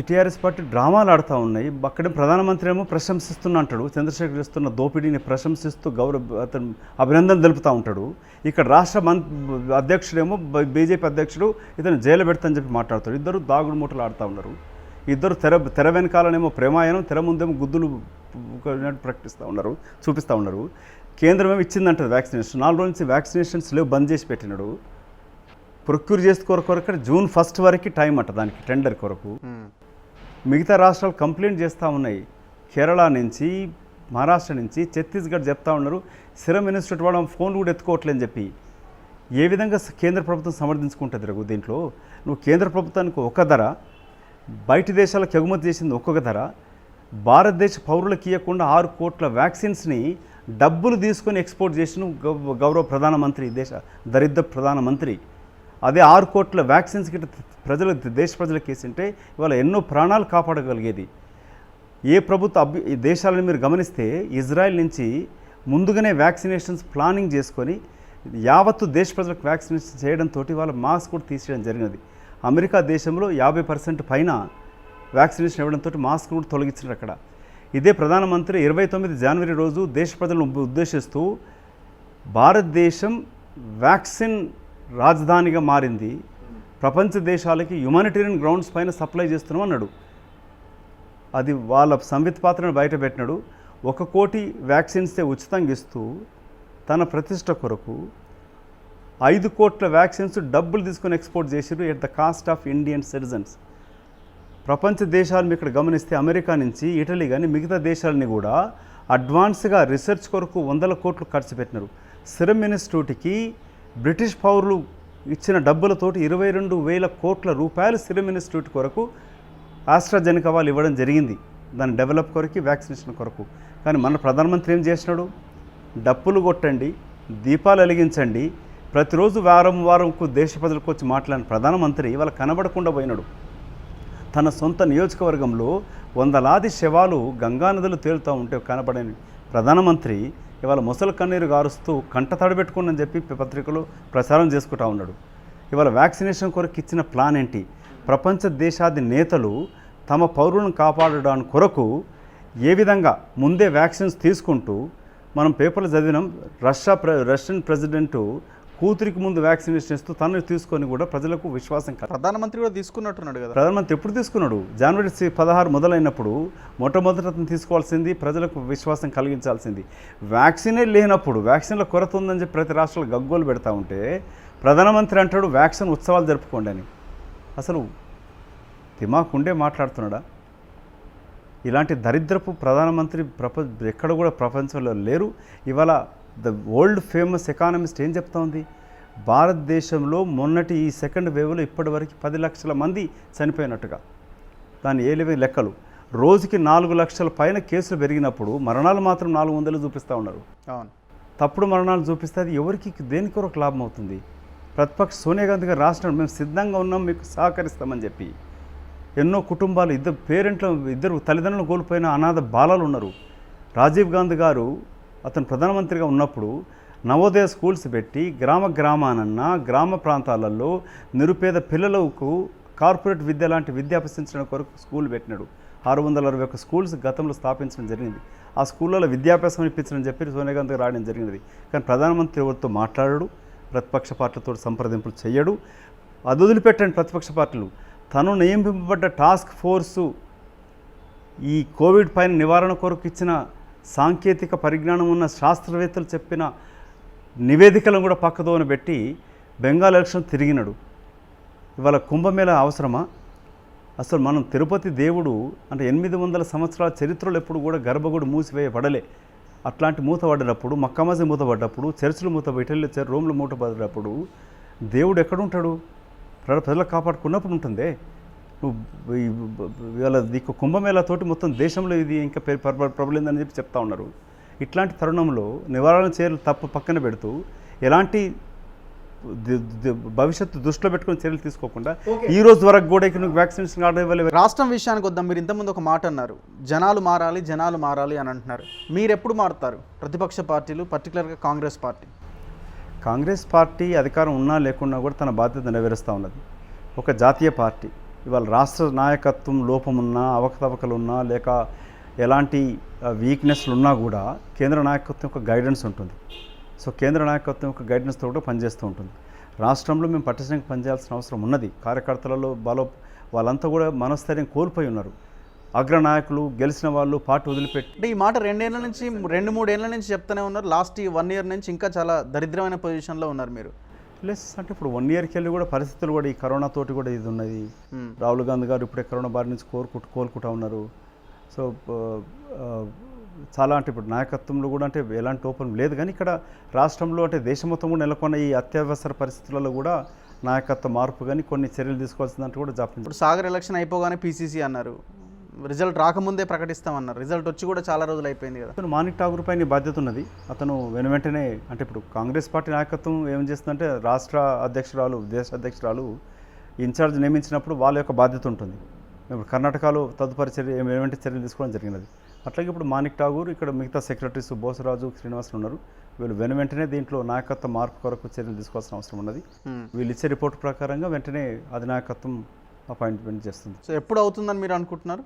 టీఆర్ఎస్ పార్టీ డ్రామాలు ఆడుతూ ఉన్నాయి. అక్కడ ప్రధానమంత్రి ఏమో ప్రశంసిస్తున్నా అంటాడు, చంద్రశేఖర్ చేస్తున్న దోపిడీని ప్రశంసిస్తూ అతను అభినందన తెలుపుతూ ఉంటాడు. ఇక్కడ రాష్ట్ర అధ్యక్షుడేమో బీజేపీ అధ్యక్షుడు ఇతను జైలు పెడతానని చెప్పి మాట్లాడతాడు. ఇద్దరు దాగుడు మూటలు ఆడుతూ ఉన్నారు. ఇద్దరు తెర వెనకాలనేమో ప్రేమాయణం, తెర ముందేమో గుద్దులు చూపిస్తూ ఉన్నారు. కేంద్రం ఏమో ఇచ్చిందంటారు వ్యాక్సినేషన్. 4 రోజుల నుంచి వ్యాక్సినేషన్స్ లేవు, బంద్ చేసి పెట్టినాడు. ప్రొక్యూర్ చేసుకోరకొరకు June 1 వరకు టైం అంట దానికి, టెండర్ కొరకు. మిగతా రాష్ట్రాలు కంప్లైంట్ చేస్తూ ఉన్నాయి. కేరళ నుంచి, మహారాష్ట్ర నుంచి, ఛత్తీస్గఢ్ చెప్తా ఉన్నారు సిరమ్ ఇన్స్టిట్యూట్ వాడు ఫోన్లు కూడా ఎత్తుకోవట్లేదని చెప్పి. ఏ విధంగా కేంద్ర ప్రభుత్వం సమర్థించుకుంటుంది రఘు? దీంట్లో నువ్వు కేంద్ర ప్రభుత్వానికి ఒక ధర, బయటి దేశాలకు ఎగుమతి చేసింది ఒక్కొక్క ధర, భారతదేశ పౌరులకు ఇవ్వకుండా 6 కోట్ల వ్యాక్సిన్స్ని డబ్బులు తీసుకొని ఎక్స్పోర్ట్ చేసిన గౌరవ ప్రధానమంత్రి, దరిద్ర ప్రధానమంత్రి. అదే 6 కోట్ల వ్యాక్సిన్స్ గిట్ట దేశ ప్రజలకు వేసింటే ఇవాళ ఎన్నో ప్రాణాలు కాపాడగలిగేది. ఏ ప్రభుత్వ దేశాలను మీరు గమనిస్తే ఇజ్రాయెల్ నుంచి ముందుగానే వ్యాక్సినేషన్స్ ప్లానింగ్ చేసుకొని యావత్తు దేశ ప్రజలకు వ్యాక్సినేషన్ చేయడంతో వాళ్ళ మాస్క్ కూడా తీసేయడం జరిగినది. అమెరికా దేశంలో 50% పైన వ్యాక్సినేషన్ ఇవ్వడంతో మాస్క్ కూడా తొలగించారు అక్కడ. ఇదే ప్రధానమంత్రి 29 జనవరి రోజు దేశ ప్రజలను ఉద్దేశిస్తూ భారతదేశం వ్యాక్సిన్ రాజధానిగా మారింది, ప్రపంచ దేశాలకి హ్యుమానిటేరియన్ గ్రౌండ్స్ పైన సప్లై చేస్తున్నాం అన్నాడు. అది వాళ్ళ సంవిత్ పాత్రను బయట పెట్టినాడు. 1 కోటి వ్యాక్సిన్సే ఉచితంగా ఇస్తూ తన ప్రతిష్ట కొరకు 5 కోట్ల వ్యాక్సిన్స్ డబ్బులు తీసుకొని ఎక్స్పోర్ట్ చేసారు at the cost of Indian citizens. ప్రపంచ దేశాలను ఇక్కడ గమనిస్తే అమెరికా నుంచి, ఇటలీ కానీ మిగతా దేశాలని కూడా అడ్వాన్స్గా రీసెర్చ్ కొరకు 100 కోట్లు ఖర్చు పెట్టినారు. సిరమ్ ఇన్స్టిట్యూట్కి బ్రిటిష్ పౌరులు ఇచ్చిన డబ్బులతోటి 22,000 కోట్ల రూపాయలు సిరమ్ ఇన్స్టిట్యూట్ కొరకు ఆస్ట్రాజెనికా వాళ్ళు ఇవ్వడం జరిగింది, దాని డెవలప్ కొరకు, వ్యాక్సినేషన్ కొరకు. కానీ మన ప్రధానమంత్రి ఏం చేసినాడు? డప్పులు కొట్టండి, దీపాలు వెలిగించండి, ప్రతిరోజు వారంకు దేశ ప్రజలకు వచ్చి మాట్లాడిన ప్రధానమంత్రి ఇవాళ కనబడకుండా పోయినాడు. తన సొంత నియోజకవర్గంలో 100లాది శవాలు గంగానదులు తేలుతూ ఉంటే కనబడని ప్రధానమంత్రి ఇవాళ ముసలి కన్నీరు గారుస్తూ కంట తడబెట్టుకుని చెప్పి పత్రికలో ప్రచారం చేసుకుంటా ఉన్నాడు. ఇవాళ వ్యాక్సినేషన్ కొరకు ఇచ్చిన ప్లాన్ ఏంటి? ప్రపంచ దేశాది నేతలు తమ పౌరులను కాపాడడానికి కొరకు ఏ విధంగా ముందే వ్యాక్సిన్స్ తీసుకుంటూ, మనం పేపర్లు చదివినాం, రష్యన్ ప్రెసిడెంటు కూతురికి ముందు వ్యాక్సినేషన్ ఇస్తూ తనని తీసుకొని కూడా ప్రజలకు విశ్వాసం. ప్రధానమంత్రి కూడా తీసుకున్నట్టున్నాడు కదా. ప్రధానమంత్రి ఎప్పుడు తీసుకున్నాడు? జనవరి 16 మొదలైనప్పుడు మొట్టమొదట తీసుకోవాల్సింది ప్రజలకు విశ్వాసం కలిగించాల్సింది. వ్యాక్సినే లేనప్పుడు, వ్యాక్సిన్ల కొరత ఉందని చెప్పి ప్రతి రాష్ట్రాలు గగ్గోలు పెడతా ఉంటే ప్రధానమంత్రి అంటాడు వ్యాక్సిన్ ఉత్సవాలు జరుపుకోండి అని. అసలు దిమాకుండే మాట్లాడుతున్నాడా? ఇలాంటి దరిద్రపు ప్రధానమంత్రి ఎక్కడ కూడా ప్రపంచంలో లేరు. ఇవాళ ద వరల్డ్ ఫేమస్ ఎకానమిస్ట్ ఏం చెప్తా ఉంది? భారతదేశంలో మొన్నటి ఈ సెకండ్ వేవ్లో ఇప్పటివరకు 10 లక్షల మంది చనిపోయినట్టుగా. దాని లెక్కలు రోజుకి 4 లక్షల పైన కేసులు పెరిగినప్పుడు మరణాలు మాత్రం 400 చూపిస్తూ ఉన్నారు. అవును. తప్పుడు మరణాలు చూపిస్తే అది ఎవరికి దేని కొరకు లాభం అవుతుంది? ప్రతిపక్ష సోనియా గాంధీ గారు రాష్ట్రం మేము సిద్ధంగా ఉన్నాం, మీకు సహకరిస్తామని చెప్పి ఎన్నో కుటుంబాలు ఇద్దరు తల్లిదండ్రులను కోల్పోయిన అనాథ బాలలు ఉన్నారు. రాజీవ్ గాంధీ గారు అతను ప్రధానమంత్రిగా ఉన్నప్పుడు నవోదయ స్కూల్స్ పెట్టి గ్రామానన్నా గ్రామ ప్రాంతాలలో నిరుపేద పిల్లలకు కార్పొరేట్ విద్య లాంటి విద్య అభ్యసించడం కొరకు స్కూల్ పెట్టినాడు. 661 స్కూల్స్ గతంలో స్థాపించడం జరిగింది. ఆ స్కూళ్ళలో విద్యాభ్యాసం ఇప్పించడం చెప్పి సోనియా గాంధీ గారు రాయడం జరిగినది. కానీ ప్రధానమంత్రి ఎవరితో మాట్లాడడు, ప్రతిపక్ష పార్టీలతో సంప్రదింపులు చేయడు. అది వదిలిపెట్టండి, ప్రతిపక్ష పార్టీలు తను నియమింపబడ్డ టాస్క్ ఫోర్సు ఈ కోవిడ్ పైన నివారణ కొరకు ఇచ్చిన సాంకేతిక పరిజ్ఞానం ఉన్న శాస్త్రవేత్తలు చెప్పిన నివేదికలను కూడా పక్కదోన పెట్టి బెంగాల్ ఎలక్షన్ తిరిగినాడు. ఇవాళ కుంభమేళా అవసరమా? అసలు మనం తిరుపతి దేవుడు అంటే 800 సంవత్సరాల చరిత్రలో ఎప్పుడు కూడా గర్భగుడి మూసివేయబడలే. అట్లాంటి మూతపడ్డప్పుడు, మక్కా మసీదు మూతపడ్డప్పుడు, చర్చిలు మూతపడి రోమ్లు మూతపడ్డప్పుడు దేవుడు ఎక్కడుంటాడు? ప్రజలకు కాపాడుకున్నప్పుడు ఉంటుందే. నువ్వు ఇవాళ నీకు కుంభమేళాతోటి మొత్తం దేశంలో ఇది ఇంకా ప్రబలిందని చెప్పి చెప్తా ఉన్నారు. ఇట్లాంటి తరుణంలో నివారణ చర్యలు పక్కన పెడుతూ ఎలాంటి భవిష్యత్తు దృష్టిలో పెట్టుకుని చర్యలు తీసుకోకుండా ఈ రోజు వరకు కూడా ఇక్కడ వ్యాక్సినేషన్ ఆర్డర్ ఇవ్వలేదు. రాష్ట్రం విషయానికి వద్దాం. మీరు ఇంతకుముందు ఒక మాట అన్నారు, జనాలు మారాలి అని అంటున్నారు. మీరు ఎప్పుడు మారుతారు? ప్రతిపక్ష పార్టీలు, పర్టికులర్గా కాంగ్రెస్ పార్టీ అధికారం ఉన్నా లేకున్నా కూడా తన బాధ్యత నెరవేరుస్తూ ఉన్నది. ఒక జాతీయ పార్టీ ఇవాళ రాష్ట్ర నాయకత్వం లోపమున్నా, అవకతవకలున్నా, లేక ఎలాంటి వీక్నెస్లు ఉన్నా కూడా కేంద్ర నాయకత్వం యొక్క గైడెన్స్ ఉంటుంది. సో కేంద్ర నాయకత్వం యొక్క గైడెన్స్తో కూడా పనిచేస్తూ ఉంటుంది. రాష్ట్రంలో మేము పటిష్టంగా పనిచేయాల్సిన అవసరం ఉన్నది. కార్యకర్తలలో వాళ్ళంతా కూడా మనస్థైర్యం కోల్పోయి ఉన్నారు. అగ్రనాయకులు గెలిచిన వాళ్ళు పార్టీ వదిలిపెట్టి అంటే ఈ మాట 2-3 ఏళ్ళ నుంచి చెప్తూనే ఉన్నారు. లాస్ట్ 1 ఇయర్ నుంచి ఇంకా చాలా దరిద్రమైన పొజిషన్లో ఉన్నారు మీరు. ప్లస్ అంటే ఇప్పుడు 1 ఇయర్కి వెళ్ళి కూడా పరిస్థితులు కూడా ఈ కరోనా తోటి కూడా ఇది ఉన్నది. రాహుల్ గాంధీ గారు ఇప్పుడే కరోనా బారి నుంచి కోలుకుంటా ఉన్నారు. సో చాలా అంటే ఇప్పుడు నాయకత్వంలో కూడా అంటే ఎలాంటి ఓపెన్ లేదు. కానీ ఇక్కడ రాష్ట్రంలో అంటే దేశం మొత్తం కూడా నెలకొన్న ఈ అత్యవసర పరిస్థితులలో కూడా నాయకత్వ మార్పు కానీ కొన్ని చర్యలు తీసుకోవాల్సిందంటే కూడా జాప్యం. ఇప్పుడు సాగర్ ఎలక్షన్ అయిపోగానే పీసీసీ అన్నారు, రిజల్ట్ రాకముందే ప్రకటిస్తామన్నారు. రిజల్ట్ వచ్చి కూడా చాలా రోజులు అయిపోయింది కదా. అతను మాణిక్ ఠాగూర్ పైన బాధ్యత ఉన్నది. అతను వెంటనే అంటే ఇప్పుడు కాంగ్రెస్ పార్టీ నాయకత్వం ఏం చేస్తుందంటే రాష్ట్ర అధ్యక్షురాలు, దేశ అధ్యక్షురాలు ఇన్ఛార్జ్ నియమించినప్పుడు వాళ్ళ యొక్క బాధ్యత ఉంటుంది. ఇప్పుడు కర్ణాటకలో తదుపరి వెంటనే చర్యలు తీసుకోవడం జరిగినది. అట్లాగే ఇప్పుడు మాణిక్ ఠాగూర్, ఇక్కడ మిగతా సెక్రటరీస్ బోసరాజు, శ్రీనివాసులు ఉన్నారు. వీళ్ళు వెంటనే దీంట్లో నాయకత్వ మార్పు కొరకు చర్యలు తీసుకోవాల్సిన అవసరం ఉన్నది. వీళ్ళు ఇచ్చే రిపోర్ట్ ప్రకారంగా వెంటనే అధినాయకత్వం అపాయింట్మెంట్ చేస్తుంది. సో ఎప్పుడు అవుతుందని మీరు అనుకుంటున్నారు?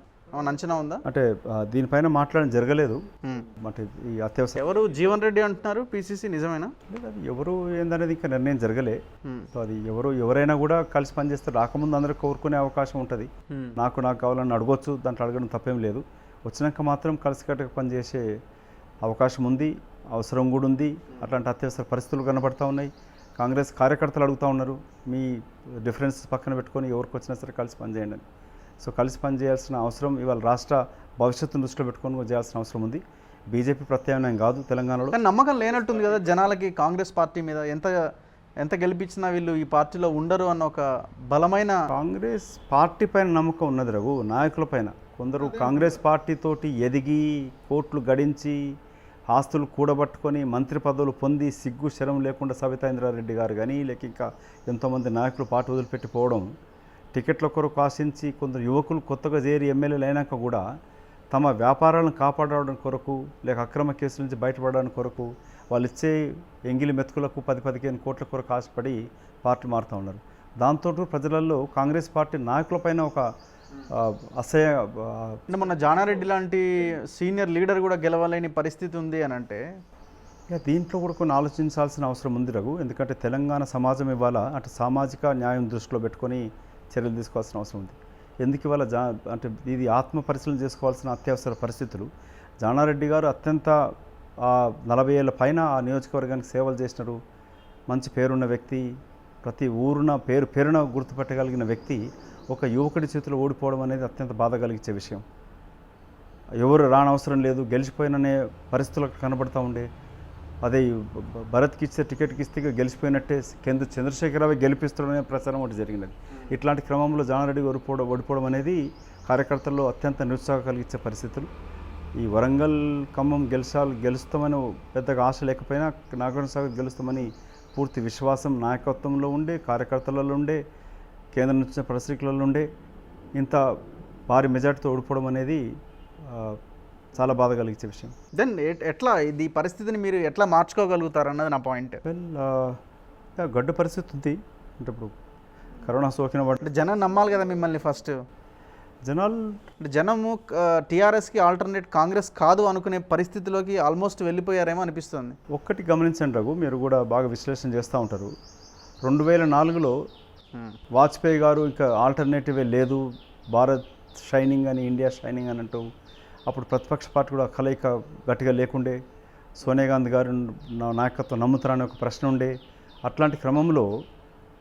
అంచనా ఉందా? అంటే దీనిపైన మాట్లాడడం జరగలేదు. అంటే ఈ అత్యవసర ఎవరు జీవన్ రెడ్డి అంటున్నారు, పీసీసీ నిజమేనా? లేదు, అది ఎవరు ఏందనేది ఇంకా నిర్ణయం జరగలే. సో అది ఎవరైనా కూడా కలిసి పనిచేస్తే రాకముందు అందరూ కోరుకునే అవకాశం ఉంటుంది. నాకు కావాలని అడగొచ్చు, దాంట్లో అడగడం తప్పేం లేదు. వచ్చినాక మాత్రం కలిసికట్టుగా పనిచేసే అవకాశం ఉంది, అవసరం కూడా ఉంది. అట్లాంటి అత్యవసర పరిస్థితులు కనబడుతూ ఉన్నాయి. కాంగ్రెస్ కార్యకర్తలు అడుగుతూ ఉన్నారు, మీ డిఫరెన్స్ పక్కన పెట్టుకొని ఎవరికి వచ్చినా సరే కలిసి పనిచేయండి అని. సో కలిసి పనిచేయాల్సిన అవసరం ఇవాళ రాష్ట్ర భవిష్యత్తును దృష్టిలో పెట్టుకొని చేయాల్సిన అవసరం ఉంది. బీజేపీ ప్రత్యామ్నాయం కాదు తెలంగాణలో. కానీ నమ్మకం లేనట్టుంది కదా జనాలకి కాంగ్రెస్ పార్టీ మీద. ఎంత గెలిపించినా వీళ్ళు ఈ పార్టీలో ఉండరు అన్న ఒక బలమైన కాంగ్రెస్ పార్టీ పైన నమ్మకం ఉన్నది రఘు. నాయకుల పైన కొందరు కాంగ్రెస్ పార్టీతోటి ఎదిగి కోట్లు గడించి ఆస్తులు కూడబట్టుకొని మంత్రి పదవులు పొంది సిగ్గు శరం లేకుండా సబితా ఇంద్రారెడ్డి గారు కానీ లేక ఇంకా ఎంతోమంది నాయకులు పార్టీ వదిలిపెట్టిపోవడం, టికెట్ల కొరకు ఆశించి కొందరు యువకులు కొత్తగా చేరి ఎమ్మెల్యేలు అయినాక కూడా తమ వ్యాపారాలను కాపాడడం కొరకు లేక అక్రమ కేసుల నుంచి బయటపడడానికి కొరకు వాళ్ళు ఇచ్చే ఎంగిలి మెతుకులకు 10-15 కోట్ల కొరకు ఆశపడి పార్టీ మారుతూ ఉన్నారు. దాంతో ప్రజలలో కాంగ్రెస్ పార్టీ నాయకులపైన ఒక అసహ్య అంటే మొన్న జానారెడ్డి లాంటి సీనియర్ లీడర్ కూడా గెలవలేని పరిస్థితి ఉంది అని అంటే దీంట్లో కూడా కొన్ని ఆలోచించాల్సిన అవసరం ఉంది రఘు. ఎందుకంటే తెలంగాణ సమాజం ఇవాళ అంటే సామాజిక న్యాయం దృష్టిలో పెట్టుకొని చర్యలు తీసుకోవాల్సిన అవసరం ఉంది. ఎందుకు ఇవాళ అంటే ఇది ఆత్మ పరిశీలన చేసుకోవాల్సిన అత్యవసర పరిస్థితులు. జానారెడ్డి గారు అత్యంత 40 ఏళ్ళ పైన ఆ నియోజకవర్గానికి సేవలు చేసినారు. మంచి పేరున్న వ్యక్తి, ప్రతి ఊరున పేరున గుర్తుపెట్టగలిగిన వ్యక్తి ఒక యువకుడి చేతిలో ఓడిపోవడం అనేది అత్యంత బాధ కలిగించే విషయం. ఎవరు రానవసరం లేదు, గెలిచిపోయిననే పరిస్థితులకు కనబడుతూ ఉండే. అదే భరత్కి ఇచ్చే టికెట్కి ఇస్తే గెలిచిపోయినట్టే చంద్రశేఖరరావు గెలిపిస్తాడనే ప్రచారం ఒకటి జరిగినది. ఇట్లాంటి క్రమంలో జానారెడ్డి ఓడిపోవడం అనేది కార్యకర్తల్లో అత్యంత నిరుత్సాహం కలిగించే పరిస్థితులు. ఈ వరంగల్ ఖమ్మం గెలుస్తామని పెద్దగా ఆశ లేకపోయినా నాగార్జున సాగర్ గెలుస్తామని పూర్తి విశ్వాసం నాయకత్వంలో ఉండే, కార్యకర్తలలో ఉండే, కేంద్రం నుంచి పరిస్థితులలో ఉండే ఇంత భారీ మెజార్టీతో ఓడిపోవడం అనేది చాలా బాధ కలిగించే విషయం. దెన్ ఎట్లా ఇది పరిస్థితిని మీరు ఎట్లా మార్చుకోగలుగుతారు అన్నది నా పాయింట్. వెల్ గడ్డ పరిస్థితి ఉంది అంటే ఇప్పుడు కరోనా సోకిన వాటి అంటే జనం నమ్మాలి కదా మిమ్మల్ని ఫస్ట్. జనము టీఆర్ఎస్కి ఆల్టర్నేట్ కాంగ్రెస్ కాదు అనుకునే పరిస్థితిలోకి ఆల్మోస్ట్ వెళ్ళిపోయారేమో అనిపిస్తుంది. ఒక్కటి గమనించండి రఘు, మీరు కూడా బాగా విశ్లేషణ చేస్తూ ఉంటారు. 2004లో వాజ్పేయి గారు ఇంకా ఆల్టర్నేటివే లేదు, భారత్ షైనింగ్ అని, ఇండియా షైనింగ్ అని అంటూ అప్పుడు ప్రతిపక్ష పార్టీ కూడా కలయిక గట్టిగా లేకుండే, సోనియా గాంధీ గారు నాయకత్వం నమ్ముతారని ఒక ప్రశ్న ఉండే. అట్లాంటి క్రమంలో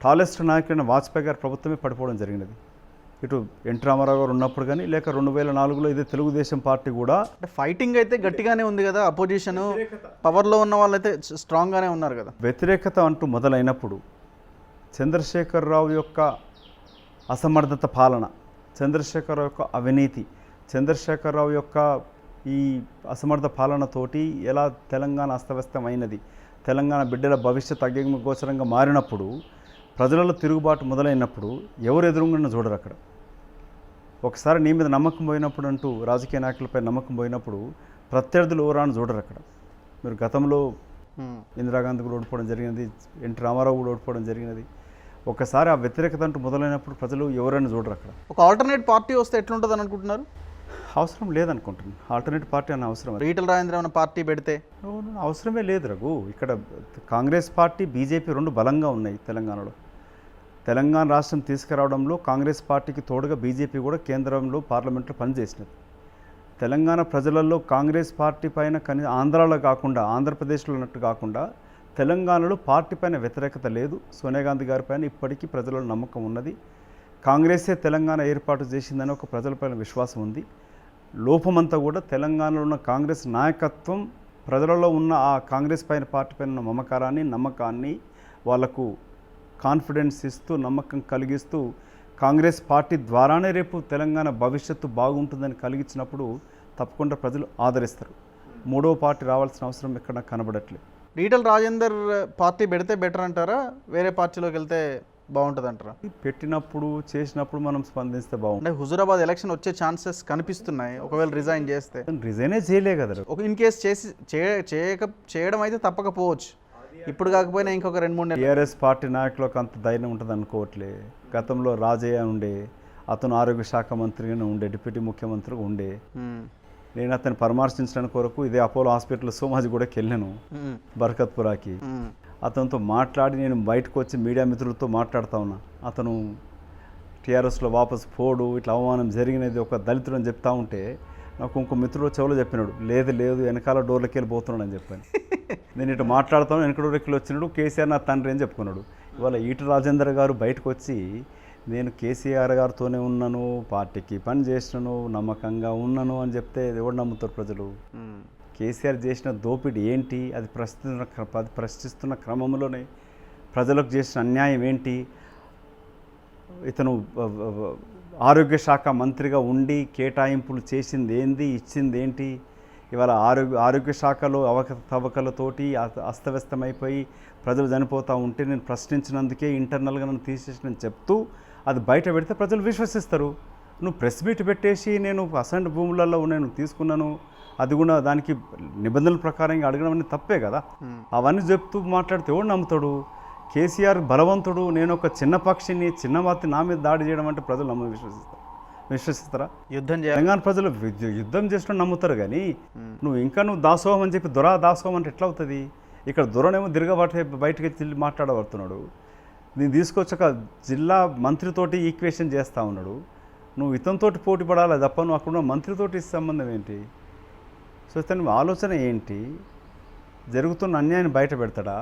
టాలెస్ట్ నాయకుడైన వాజ్పేయి గారి ప్రభుత్వమే పడిపోవడం జరిగినది. ఇటు ఎన్టీ రామారావు గారు ఉన్నప్పుడు కానీ, లేక 2004లో ఇదే తెలుగుదేశం పార్టీ కూడా అంటే ఫైటింగ్ అయితే గట్టిగానే ఉంది కదా, అపోజిషన్ పవర్లో ఉన్న వాళ్ళైతే స్ట్రాంగ్గానే ఉన్నారు కదా. వ్యతిరేకత అంటూ మొదలైనప్పుడు చంద్రశేఖరరావు యొక్క అసమర్థత పాలన, చంద్రశేఖరరావు యొక్క అవినీతి, చంద్రశేఖరరావు యొక్క ఈ అసమర్థ పాలనతోటి ఎలా తెలంగాణ అస్తవ్యస్తమైనది, తెలంగాణ బిడ్డల భవిష్యత్ అగ్నిగోచరంగా మారినప్పుడు, ప్రజలలో తిరుగుబాటు మొదలైనప్పుడు ఎవరు ఎదురుగా చూడరు. అక్కడ ఒకసారి నీ మీద నమ్మకం పోయినప్పుడు అంటూ రాజకీయ నాయకులపై నమ్మకం పోయినప్పుడు ప్రత్యర్థులు ఎవరాని చూడరు. అక్కడ మీరు గతంలో ఇందిరాగాంధీ కూడా ఓడిపోవడం జరిగినది, ఎన్టీ రామారావు కూడా ఓడిపోవడం జరిగినది. ఒకసారి ఆ వ్యతిరేకత అంటూ మొదలైనప్పుడు ప్రజలు ఎవరైనా చూడరు. అక్కడ ఒక ఆల్టర్నేట్ పార్టీ వస్తే ఎట్లుంటుంది అని అనుకుంటున్నారు? అవసరం లేదనుకుంటున్నాను. ఆల్టర్నేట్ పార్టీ అన్న అవసరం ఈటల రాజేంద్ర అన్న పార్టీ పెడితే అవసరమే లేదు రఘు. ఇక్కడ కాంగ్రెస్ పార్టీ, బీజేపీ రెండు బలంగా ఉన్నాయి తెలంగాణలో. తెలంగాణ రాష్ట్రం తీసుకురావడంలో కాంగ్రెస్ పార్టీకి తోడుగా బీజేపీ కూడా కేంద్రంలో పార్లమెంట్లో పనిచేసినది. తెలంగాణ ప్రజలలో కాంగ్రెస్ పార్టీ పైన ఆంధ్రాలో కాకుండా, ఆంధ్రప్రదేశ్లో ఉన్నట్టు కాకుండా తెలంగాణలో పార్టీ పైన వ్యతిరేకత లేదు. సోనియా గాంధీ గారి పైన ఇప్పటికీ ప్రజలలో నమ్మకం ఉన్నది. కాంగ్రెసే తెలంగాణ ఏర్పాటు చేసిందని ఒక ప్రజలపైన విశ్వాసం ఉంది. లోపమంతా కూడా తెలంగాణలో ఉన్న కాంగ్రెస్ నాయకత్వం ప్రజలలో ఉన్న ఆ కాంగ్రెస్ పైన, పార్టీ పైన ఉన్న మమకారాన్ని, నమ్మకాన్ని వాళ్లకు కాన్ఫిడెన్స్ ఇస్తూ, నమ్మకం కలిగిస్తూ, కాంగ్రెస్ పార్టీ ద్వారానే రేపు తెలంగాణ భవిష్యత్తు బాగుంటుందని కలిగించినప్పుడు తప్పకుండా ప్రజలు ఆదరిస్తారు. మూడో పార్టీ రావాల్సిన అవసరం ఎక్కడ కనబడట్లేదు. ఈటల రాజేందర్ పార్టీ పెడితే బెటర్ అంటారా, వేరే పార్టీలోకి వెళ్తే బాగుంటుంది అంటారా? పెట్టినప్పుడు, చేసినప్పుడు మనం స్పందిస్తే బాగుంటుంది. అంటే హుజూరాబాద్ ఎలక్షన్ వచ్చే ఛాన్సెస్ కనిపిస్తున్నాయి ఒకవేళ రిజైన్ చేస్తే. రిజైనే చేయలే కదా. ఒక ఇన్ కేస్ చేయడం అయితే తప్పకపోవచ్చు, ఇప్పుడు కాకపోయినా ఇంకొక 2-3 నెలలు. టీఆర్ఎస్ పార్టీ నాయకులకు అంత ధైర్యం ఉంటుంది అనుకోవట్లే. గతంలో రాజయ్య ఉండే, అతను ఆరోగ్య శాఖ మంత్రిగానే ఉండే, డిప్యూటీ ముఖ్యమంత్రిగా ఉండే. నేను అతను పరామర్శించడానికి కొరకు ఇదే అపోలో హాస్పిటల్ సోమాజిగూడకి వెళ్ళాను, బర్కత్పురాకి. అతనితో మాట్లాడి నేను బయటకు వచ్చి మీడియా మిత్రులతో మాట్లాడుతూ ఉన్నా. అతను టీఆర్ఎస్లో వాపసు పోడు, ఇట్లా అవమానం జరిగినది ఒక దళితుడు అని చెప్తా ఉంటే నాకు ఇంకో మిత్రుడు చెవులో చెప్పినాడు, లేదు లేదు వెనకాల డోర్లకి వెళ్ళిపోతున్నాడు అని చెప్పాను. నేను ఇటు మాట్లాడుతాను, వెనక డోర్లకి వచ్చినాడు, కేసీఆర్ నా తండ్రి అని చెప్పుకున్నాడు. ఇవాళ ఈటల రాజేందర్ గారు బయటకు వచ్చి నేను కేసీఆర్ గారితోనే ఉన్నాను, పార్టీకి పని చేసినాను, నమ్మకంగా ఉన్నాను అని చెప్తే ఎవరు నమ్ముతారు ప్రజలు? కేసీఆర్ చేసిన దోపిడీ ఏంటి, అది ప్రశ్నిస్తున్న క్రమంలోనే ప్రజలకు చేసిన అన్యాయం ఏంటి, ఇతను ఆరోగ్య శాఖ మంత్రిగా ఉండి కేటాయింపులు చేసింది ఏంది, ఇచ్చింది ఏంటి, ఇవాళ ఆరోగ్య శాఖలో అవకతవకలతోటి అస్తవ్యస్తమైపోయి ప్రజలు చనిపోతూ ఉంటే నేను ప్రశ్నించినందుకే ఇంటర్నల్గా నన్ను తీసేసిన చెప్తూ అది బయట పెడితే ప్రజలు విశ్వసిస్తారు. నువ్వు ప్రెస్ మీట్ పెట్టేసి నేను అసెంట్ భూములలో నేను తీసుకున్నాను, అది కూడా దానికి నిబంధనల ప్రకారంగా అడగడం అనేది తప్పే కదా. అవన్నీ చెప్తూ మాట్లాడితే ఎవడు నమ్ముతాడు? కేసీఆర్ బలవంతుడు, నేను ఒక చిన్న పక్షిని, చిన్నవాతి నా మీద దాడి చేయడం అంటే ప్రజలు విశ్వసిస్తారా? తెలంగాణ ప్రజలు యుద్ధం చేసిన నమ్ముతారు కానీ నువ్వు దాసోహం అని చెప్పి దాసోహం అంటే ఎట్లా అవుతుంది? ఇక్కడ దొరనేమో తిరగబట్టే బయటకి వెళ్ళి మాట్లాడబడుతున్నాడు. నేను తీసుకొచ్చాక జిల్లా మంత్రితోటి ఈక్వేషన్ చేస్తూ ఉన్నాడు. నువ్వు ఇతనితోటి పోటీ పడాలి తప్ప నువ్వు అక్కడ మంత్రితోటి సంబంధం ఏంటి? సో ఇతని ఆలోచన ఏంటి? జరుగుతున్న అన్యాయాన్ని బయట పెడతాడా?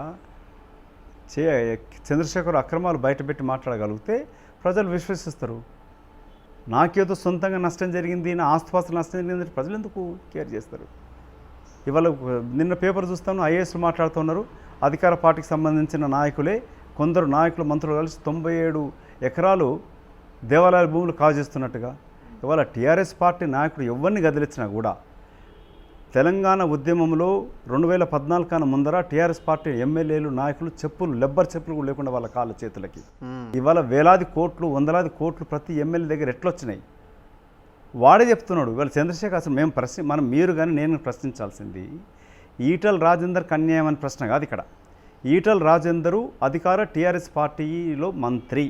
చంద్రశేఖర్ అక్రమాలు బయటపెట్టి మాట్లాడగలిగితే ప్రజలు విశ్వసిస్తారు. నాకేదో సొంతంగా నష్టం జరిగింది, నా ఆస్తిపాస్తులు నష్టం జరిగిందంటే ప్రజలు ఎందుకు కేర్ చేస్తారు? ఇవాళ నిన్న పేపర్ చూస్తాను, ఐఏఎస్లు మాట్లాడుతున్నారు, అధికార పార్టీకి సంబంధించిన నాయకులే, కొందరు నాయకులు, మంత్రులు కలిసి 97 ఎకరాలు దేవాలయాల భూములు కాజేస్తున్నట్టుగా. ఇవాళ టీఆర్ఎస్ పార్టీ నాయకుడు ఎవరిని గదిలిచ్చినా కూడా తెలంగాణ ఉద్యమంలో 2014 కన్నా ముందర టీఆర్ఎస్ పార్టీ ఎమ్మెల్యేలు నాయకులు చెప్పులు లెబ్బర్ చెప్పులు కూడా లేకుండా వాళ్ళ కాళ్ళ చేతులకి ఇవాళ వేలాది కోట్లు వందలాది కోట్లు ప్రతి ఎమ్మెల్యే దగ్గర ఎట్లొచ్చినాయి వాడే చెప్తున్నాడు. ఇవాళ చంద్రశేఖర్ అసలు మనం మీరు కానీ నేను ప్రశ్నించాల్సింది ఈటల రాజేందర్కి అన్యాయం అనే ప్రశ్న కాదు ఇక్కడ. ఈటల రాజేందరు అధికార టీఆర్ఎస్ పార్టీలో మంత్రి,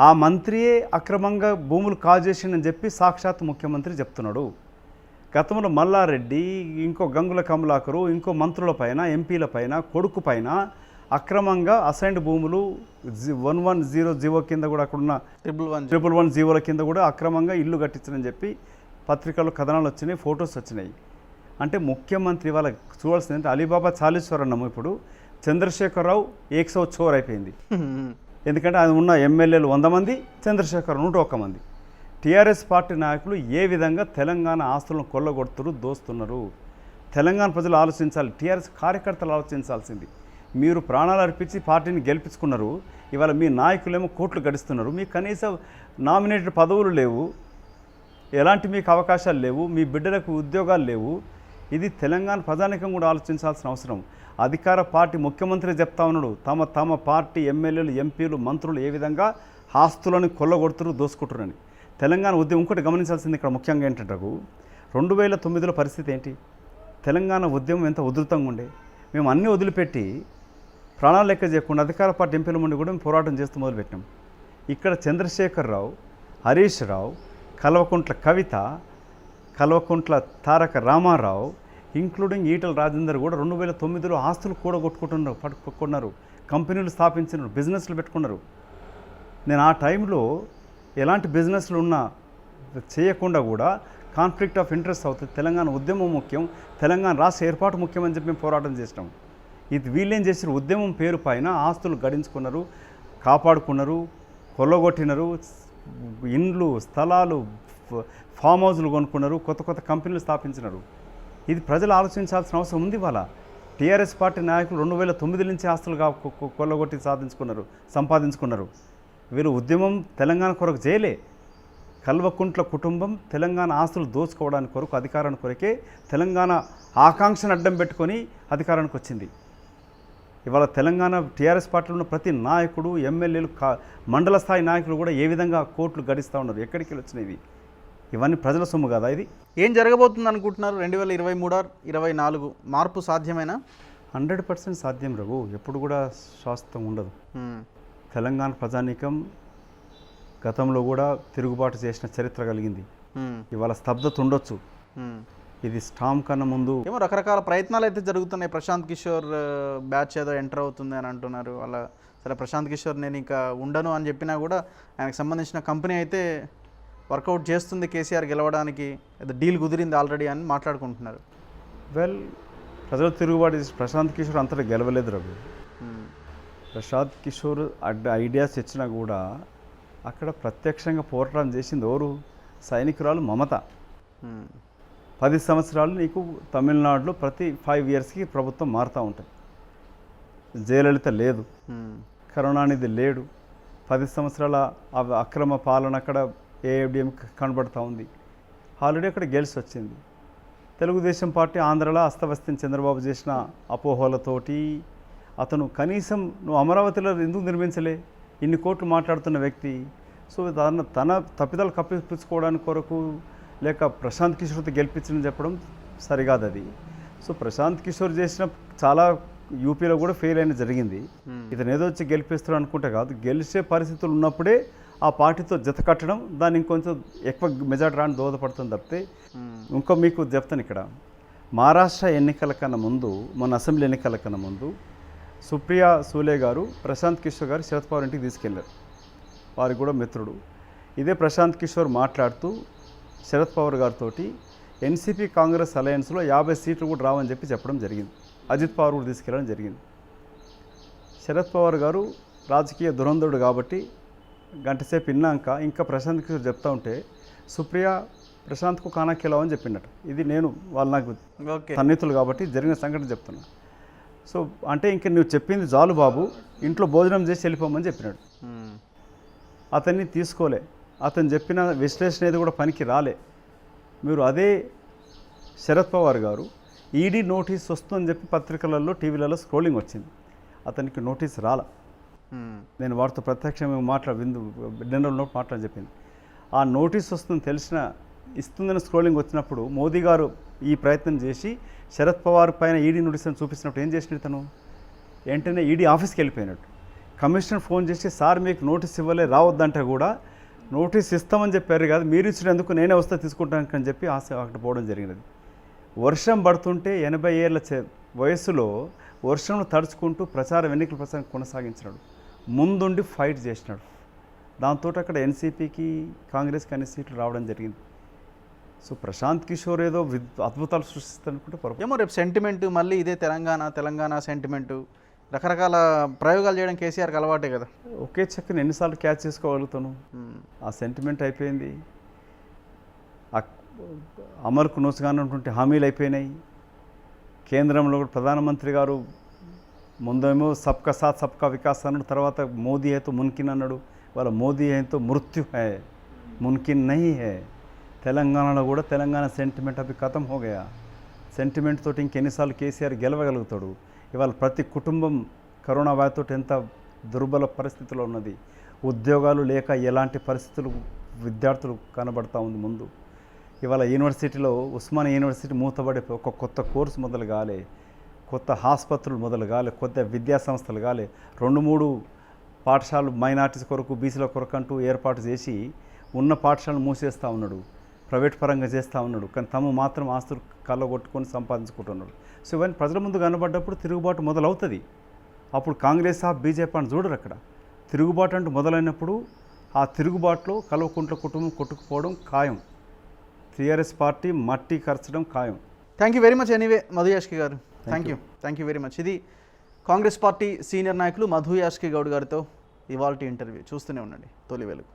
ఆ మంత్రియే అక్రమంగా భూములు కాజేసిందని చెప్పి సాక్షాత్ ముఖ్యమంత్రి చెప్తున్నాడు. గతంలో మల్లారెడ్డి, ఇంకో గంగుల కమలాకరు, ఇంకో మంత్రుల పైన ఎంపీల పైన కొడుకు పైన అక్రమంగా అసైన్డ్ భూములు 110 జీవో కింద కూడా అక్కడున్న 111 జీవోల కింద కూడా అక్రమంగా ఇల్లు కట్టించని చెప్పి పత్రికల్లో కథనాలు వచ్చినాయి, ఫొటోస్ వచ్చినాయి. అంటే ముఖ్యమంత్రి వాళ్ళ చూడాల్సింది అంటే అలీబాబా చాలీశ్వరన్నము ఇప్పుడు చంద్రశేఖరరావు 100 చోర్ అయిపోయింది. ఎందుకంటే ఆయన ఉన్న ఎమ్మెల్యేలు 100 మంది, చంద్రశేఖర్ 101 మంది. టీఆర్ఎస్ పార్టీ నాయకులు ఏ విధంగా తెలంగాణ ఆస్తులను కొల్లగొడుతున్నారు, దోస్తున్నారు. తెలంగాణ ప్రజలు ఆలోచించాలి, టీఆర్ఎస్ కార్యకర్తలు ఆలోచించాల్సింది. మీరు ప్రాణాలు అర్పించి పార్టీని గెలిపించుకున్నారు, ఇవాళ మీ నాయకులేమో కోట్లు గడిస్తున్నారు, మీకు కనీసం నామినేటెడ్ పదవులు లేవు, ఎలాంటి మీకు అవకాశాలు లేవు, మీ బిడ్డలకు ఉద్యోగాలు లేవు. ఇది తెలంగాణ ప్రజానికం కూడా ఆలోచించాల్సిన అవసరం. అధికార పార్టీ ముఖ్యమంత్రి చెప్తా ఉన్నాడు తమ పార్టీ ఎమ్మెల్యేలు ఎంపీలు మంత్రులు ఏ విధంగా ఆస్తులను కొల్లగొడుతున్నారు, దోసుకుంటున్నారని. తెలంగాణ ఉద్యమం ఇంకోటి గమనించాల్సింది ఇక్కడ ముఖ్యంగా ఏంటంటే 2009లో పరిస్థితి ఏంటి, తెలంగాణ ఉద్యమం ఎంత ఉధృతంగా ఉండే. మేము అన్నీ వదిలిపెట్టి ప్రాణాలు లెక్క చేయకుండా అధికార పార్టీ ఎంపీల ముందు కూడా మేము పోరాటం చేస్తూ మొదలుపెట్టాం. ఇక్కడ చంద్రశేఖరరావు, హరీష్ రావు, కల్వకుంట్ల కవిత, కల్వకుంట్ల తారక రామారావు, ఇంక్లూడింగ్ ఈటల రాజేందర్ కూడా 2009లో ఆస్తులు కూడా పట్టుకున్నారు, కంపెనీలు స్థాపించినారు, బిజినెస్లు పెట్టుకున్నారు. నేను ఆ టైంలో ఎలాంటి బిజినెస్లు ఉన్నా చేయకుండా కూడా కాన్ఫ్లిక్ట్ ఆఫ్ ఇంట్రెస్ట్ అవుతుంది, తెలంగాణ ఉద్యమం ముఖ్యం, తెలంగాణ రాష్ట్ర ఏర్పాటు ముఖ్యమని చెప్పి మేము పోరాటం చేసినాం. ఇది వీళ్ళేం చేశారు, ఉద్యమం పేరు పైన ఆస్తులు గడించుకున్నారు, కాపాడుకున్నారు, కొల్లగొట్టినారు, ఇండ్లు స్థలాలు ఫామ్ హౌస్లు కొనుక్కున్నారు, కొత్త కంపెనీలు స్థాపించినారు. ఇది ప్రజలు ఆలోచించాల్సిన అవసరం ఉంది. వాళ్ళ టీఆర్ఎస్ పార్టీ నాయకులు 2009 నుంచి ఆస్తులు కొల్లగొట్టి సంపాదించుకున్నారు. వీరు ఉద్యమం తెలంగాణ కొరకు చేయలే. కల్వకుంట్ల కుటుంబం తెలంగాణ ఆస్తులు దోచుకోవడానికి కొరకు, అధికారానికి కొరకే తెలంగాణ ఆకాంక్షను అడ్డం పెట్టుకొని అధికారానికి వచ్చింది. ఇవాళ తెలంగాణ టీఆర్ఎస్ పార్టీలో ఉన్న ప్రతి నాయకుడు, ఎమ్మెల్యేలు, మండల స్థాయి నాయకులు కూడా ఏ విధంగా కోట్లు గడిస్తూ ఉన్నారు, ఎక్కడికి వచ్చినాయి ఇవన్నీ ప్రజల సొమ్ము కదా. ఇది ఏం జరగబోతుంది అనుకుంటున్నారు 2023-24 మార్పు సాధ్యమేనా? 100% సాధ్యం రఘు. ఎప్పుడు కూడా శాశ్వతం ఉండదు. తెలంగాణ ప్రజానీకం గతంలో కూడా తిరుగుబాటు చేసిన చరిత్ర కలిగింది. ఇవాళ స్తబ్దత ఉండొచ్చు, ఇది స్టామ్ కన్నా ముందు ఏమో రకరకాల ప్రయత్నాలు అయితే జరుగుతున్నాయి. ప్రశాంత్ కిషోర్ బ్యాచ్ ఏదో ఎంటర్ అవుతుంది అని అంటున్నారు. అలా సరే ప్రశాంత్ కిషోర్ నేను ఇంకా ఉండను అని చెప్పినా కూడా ఆయనకు సంబంధించిన కంపెనీ అయితే వర్కౌట్ చేస్తుంది కేసీఆర్ గెలవడానికి, ఏదో డీల్ కుదిరింది ఆల్రెడీ అని మాట్లాడుకుంటున్నారు. వెల్, ప్రజలు తిరుగుబాటు చేసి ప్రశాంత్ కిషోర్ అంతటా గెలవలేదు రఘు. ప్రశాంత్ కిషోర్ ఐడియాస్ ఇచ్చినా కూడా అక్కడ ప్రత్యక్షంగా పోరాటం చేసింది ఎవరు? సైనికురాలు మమత. 10 సంవత్సరాలు నీకు తమిళనాడులో ప్రతి 5 ఇయర్స్కి ప్రభుత్వం మారుతూ ఉంటుంది. జయలలిత లేదు, కరుణానిధి లేడు, 10 సంవత్సరాల అక్రమ పాలన అక్కడ ఏఐడిఎం కనబడుతూ ఉంది. ఆల్రెడీ అక్కడ గెలిచి వచ్చింది. తెలుగుదేశం పార్టీ ఆంధ్రలో అస్తవ్యస్తం చంద్రబాబు చేసిన అపోహలతోటి అతను కనీసం నువ్వు అమరావతిలో ఎందుకు నిర్మించలే, ఇన్ని కోట్లు మాట్లాడుతున్న వ్యక్తి. సో తన తప్పిదాలు కప్పిపుచ్చుకోవడానికి కొరకు లేక ప్రశాంత్ కిషోర్తో గెలిపించని చెప్పడం సరికాదు అది. సో ప్రశాంత్ కిషోర్ చేసిన చాలా యూపీలో కూడా ఫెయిల్ అయిన జరిగింది. ఇతను ఏదో వచ్చి గెలిపిస్తాడు అనుకుంటే కాదు, గెలిచే పరిస్థితులు ఉన్నప్పుడే ఆ పార్టీతో జత కట్టడం, దాన్ని ఇంకొంచెం ఎక్కువ మెజార్టీ రాని దోహదపడుతుంది తప్పితే. ఇంకో మీకు చెప్తాను, ఇక్కడ మహారాష్ట్ర ఎన్నికల కన్నా ముందు, మన అసెంబ్లీ ఎన్నికల కన్నా ముందు సుప్రియా సూలే గారు ప్రశాంత్ కిషోర్ గారు శరద్ పవార్ ఇంటికి తీసుకెళ్లారు. వారికి కూడా మిత్రుడు. ఇదే ప్రశాంత్ కిషోర్ మాట్లాడుతూ శరద్ పవార్ గారితో ఎన్సీపీ కాంగ్రెస్ అలయన్స్లో 50 సీట్లు కూడా రావని చెప్పడం జరిగింది. అజిత్ పవార్ కూడా తీసుకెళ్ళడం జరిగింది. శరద్ పవార్ గారు రాజకీయ దురంధరుడు కాబట్టి గంటసేపు విన్నాక ఇంకా ప్రశాంత్ కిషోర్ చెప్తా ఉంటే సుప్రియ ప్రశాంత్కు కానా కెలవని చెప్పిండట. ఇది నేను వాళ్ళు నాకు సన్నిహితులు కాబట్టి జరిగిన సంఘటన చెప్తున్నా. సో అంటే ఇంక నువ్వు చెప్పింది చాలు బాబు, ఇంట్లో భోజనం చేసి వెళ్ళిపోమని చెప్పినాడు. అతన్ని తీసుకోలే, అతను చెప్పిన విశ్లేషణ ఏది కూడా పనికి రాలే. మీరు అదే శరద్ పవార్ గారు ఈడీ నోటీస్ వస్తుందని చెప్పి పత్రికలలో టీవీలలో స్క్రోలింగ్ వచ్చింది. అతనికి నోటీస్ రాలా. నేను వారితో ప్రత్యక్షంగా డిన్నర్లో మాట్లాడి చెప్పింది. ఆ నోటీస్ వస్తుందని తెలిసిన ఇస్తుందని స్క్రోలింగ్ వచ్చినప్పుడు మోదీ గారు ఈ ప్రయత్నం చేసి శరద్ పవార్ పైన ఈడీ నోటీస్ అని చూపించినప్పుడు ఏం చేసినట్టు తను వెంటనే ఈడీ ఆఫీస్కి వెళ్ళిపోయినట్టు. కమిషనర్ ఫోన్ చేసి సార్ మీకు నోటీస్ ఇవ్వలే రావద్దంటే కూడా నోటీస్ ఇస్తామని చెప్పారు కాదు, మీరు ఇచ్చినందుకు నేనే వస్తే తీసుకుంటాను అని చెప్పి అక్కడ పోవడం జరిగినది. వర్షం పడుతుంటే 80 ఏళ్ళ వయస్సులో వర్షంలో తడుచుకుంటూ ఎన్నికల ప్రచారం కొనసాగించినాడు. ముందుండి ఫైట్ చేసినాడు. దాంతో అక్కడ ఎన్సీపీకి కాంగ్రెస్కి అన్ని సీట్లు రావడం జరిగింది. సో ప్రశాంత్ కిషోర్ ఏదో అద్భుతాలు సృష్టిస్తారనుకుంటే పొరపాటు. ఏమో రేపు సెంటిమెంటు మళ్ళీ ఇదే తెలంగాణ సెంటిమెంటు రకరకాల ప్రయోగాలు చేయడం కేసీఆర్కి అలవాటే కదా. ఒకే చక్కని ఎన్నిసార్లు క్యాచ్ చేసుకోగలుగుతాను. ఆ సెంటిమెంట్ అయిపోయింది. అమలుకు నోచుగానటువంటి హామీలు అయిపోయినాయి. కేంద్రంలో కూడా ప్రధానమంత్రి గారు ముందేమో సబ్కా సాత్ సబ్కా వికాస్ అన్నాడు, తర్వాత మోదీ హైతో మున్కిన్ అన్నాడు. వాళ్ళ మోదీ హైతో మృత్యు హై, మున్కిన్ నహీ హై. తెలంగాణలో కూడా తెలంగాణ సెంటిమెంట్ అవి ఖతం హో గయా. సెంటిమెంట్ తోటి ఇంకెన్నిసార్లు కేసీఆర్ గెలవగలుగుతాడు. ఇవాళ ప్రతి కుటుంబం కరోనా వ్యాధితో ఎంత దుర్బల పరిస్థితిలో ఉన్నది. ఉద్యోగాలు లేక ఎలాంటి పరిస్థితులు విద్యార్థులు కనబడతా ఉంది ముందు. ఇవాళ యూనివర్సిటీలో ఉస్మానియా యూనివర్సిటీ మూతబడి ఒక కొత్త కోర్సు మొదలు కాలే, కొత్త ఆసుపత్రులు మొదలు కాలే, కొత్త విద్యా సంస్థలు కాలే. 2-3 పాఠశాలలు మైనార్టీస్ కొరకు బీసీల కొరకు అంటూ ఏర్పాటు చేసి ఉన్న పాఠశాలను మూసేస్తూ ఉన్నాడు, ప్రైవేట్ పరంగా చేస్తూ ఉన్నాడు. కానీ తమ మాత్రం ఆస్తులు కళ్ళగొట్టుకొని సంపాదించుకుంటున్నాడు. సో ఇవన్నీ ప్రజల ముందు కనబడ్డప్పుడు తిరుగుబాటు మొదలవుతుంది. అప్పుడు కాంగ్రెస్ బీజేపీ అని చూడరు. అక్కడ తిరుగుబాటు అంటూ మొదలైనప్పుడు ఆ తిరుగుబాటులో కల్వకుంట్ల కుటుంబం కొట్టుకుపోవడం ఖాయం. టీఆర్ఎస్ పార్టీ మట్టి కరచడం ఖాయం. Thank you very much anyway Madhu Yashki garu. Thank you very much. ఇది కాంగ్రెస్ పార్టీ సీనియర్ నాయకులు మధు యాష్కి గౌడ్ గారితో ఇవాల్టి ఇంటర్వ్యూ. చూస్తూనే ఉండండి తొలి వెలుగు.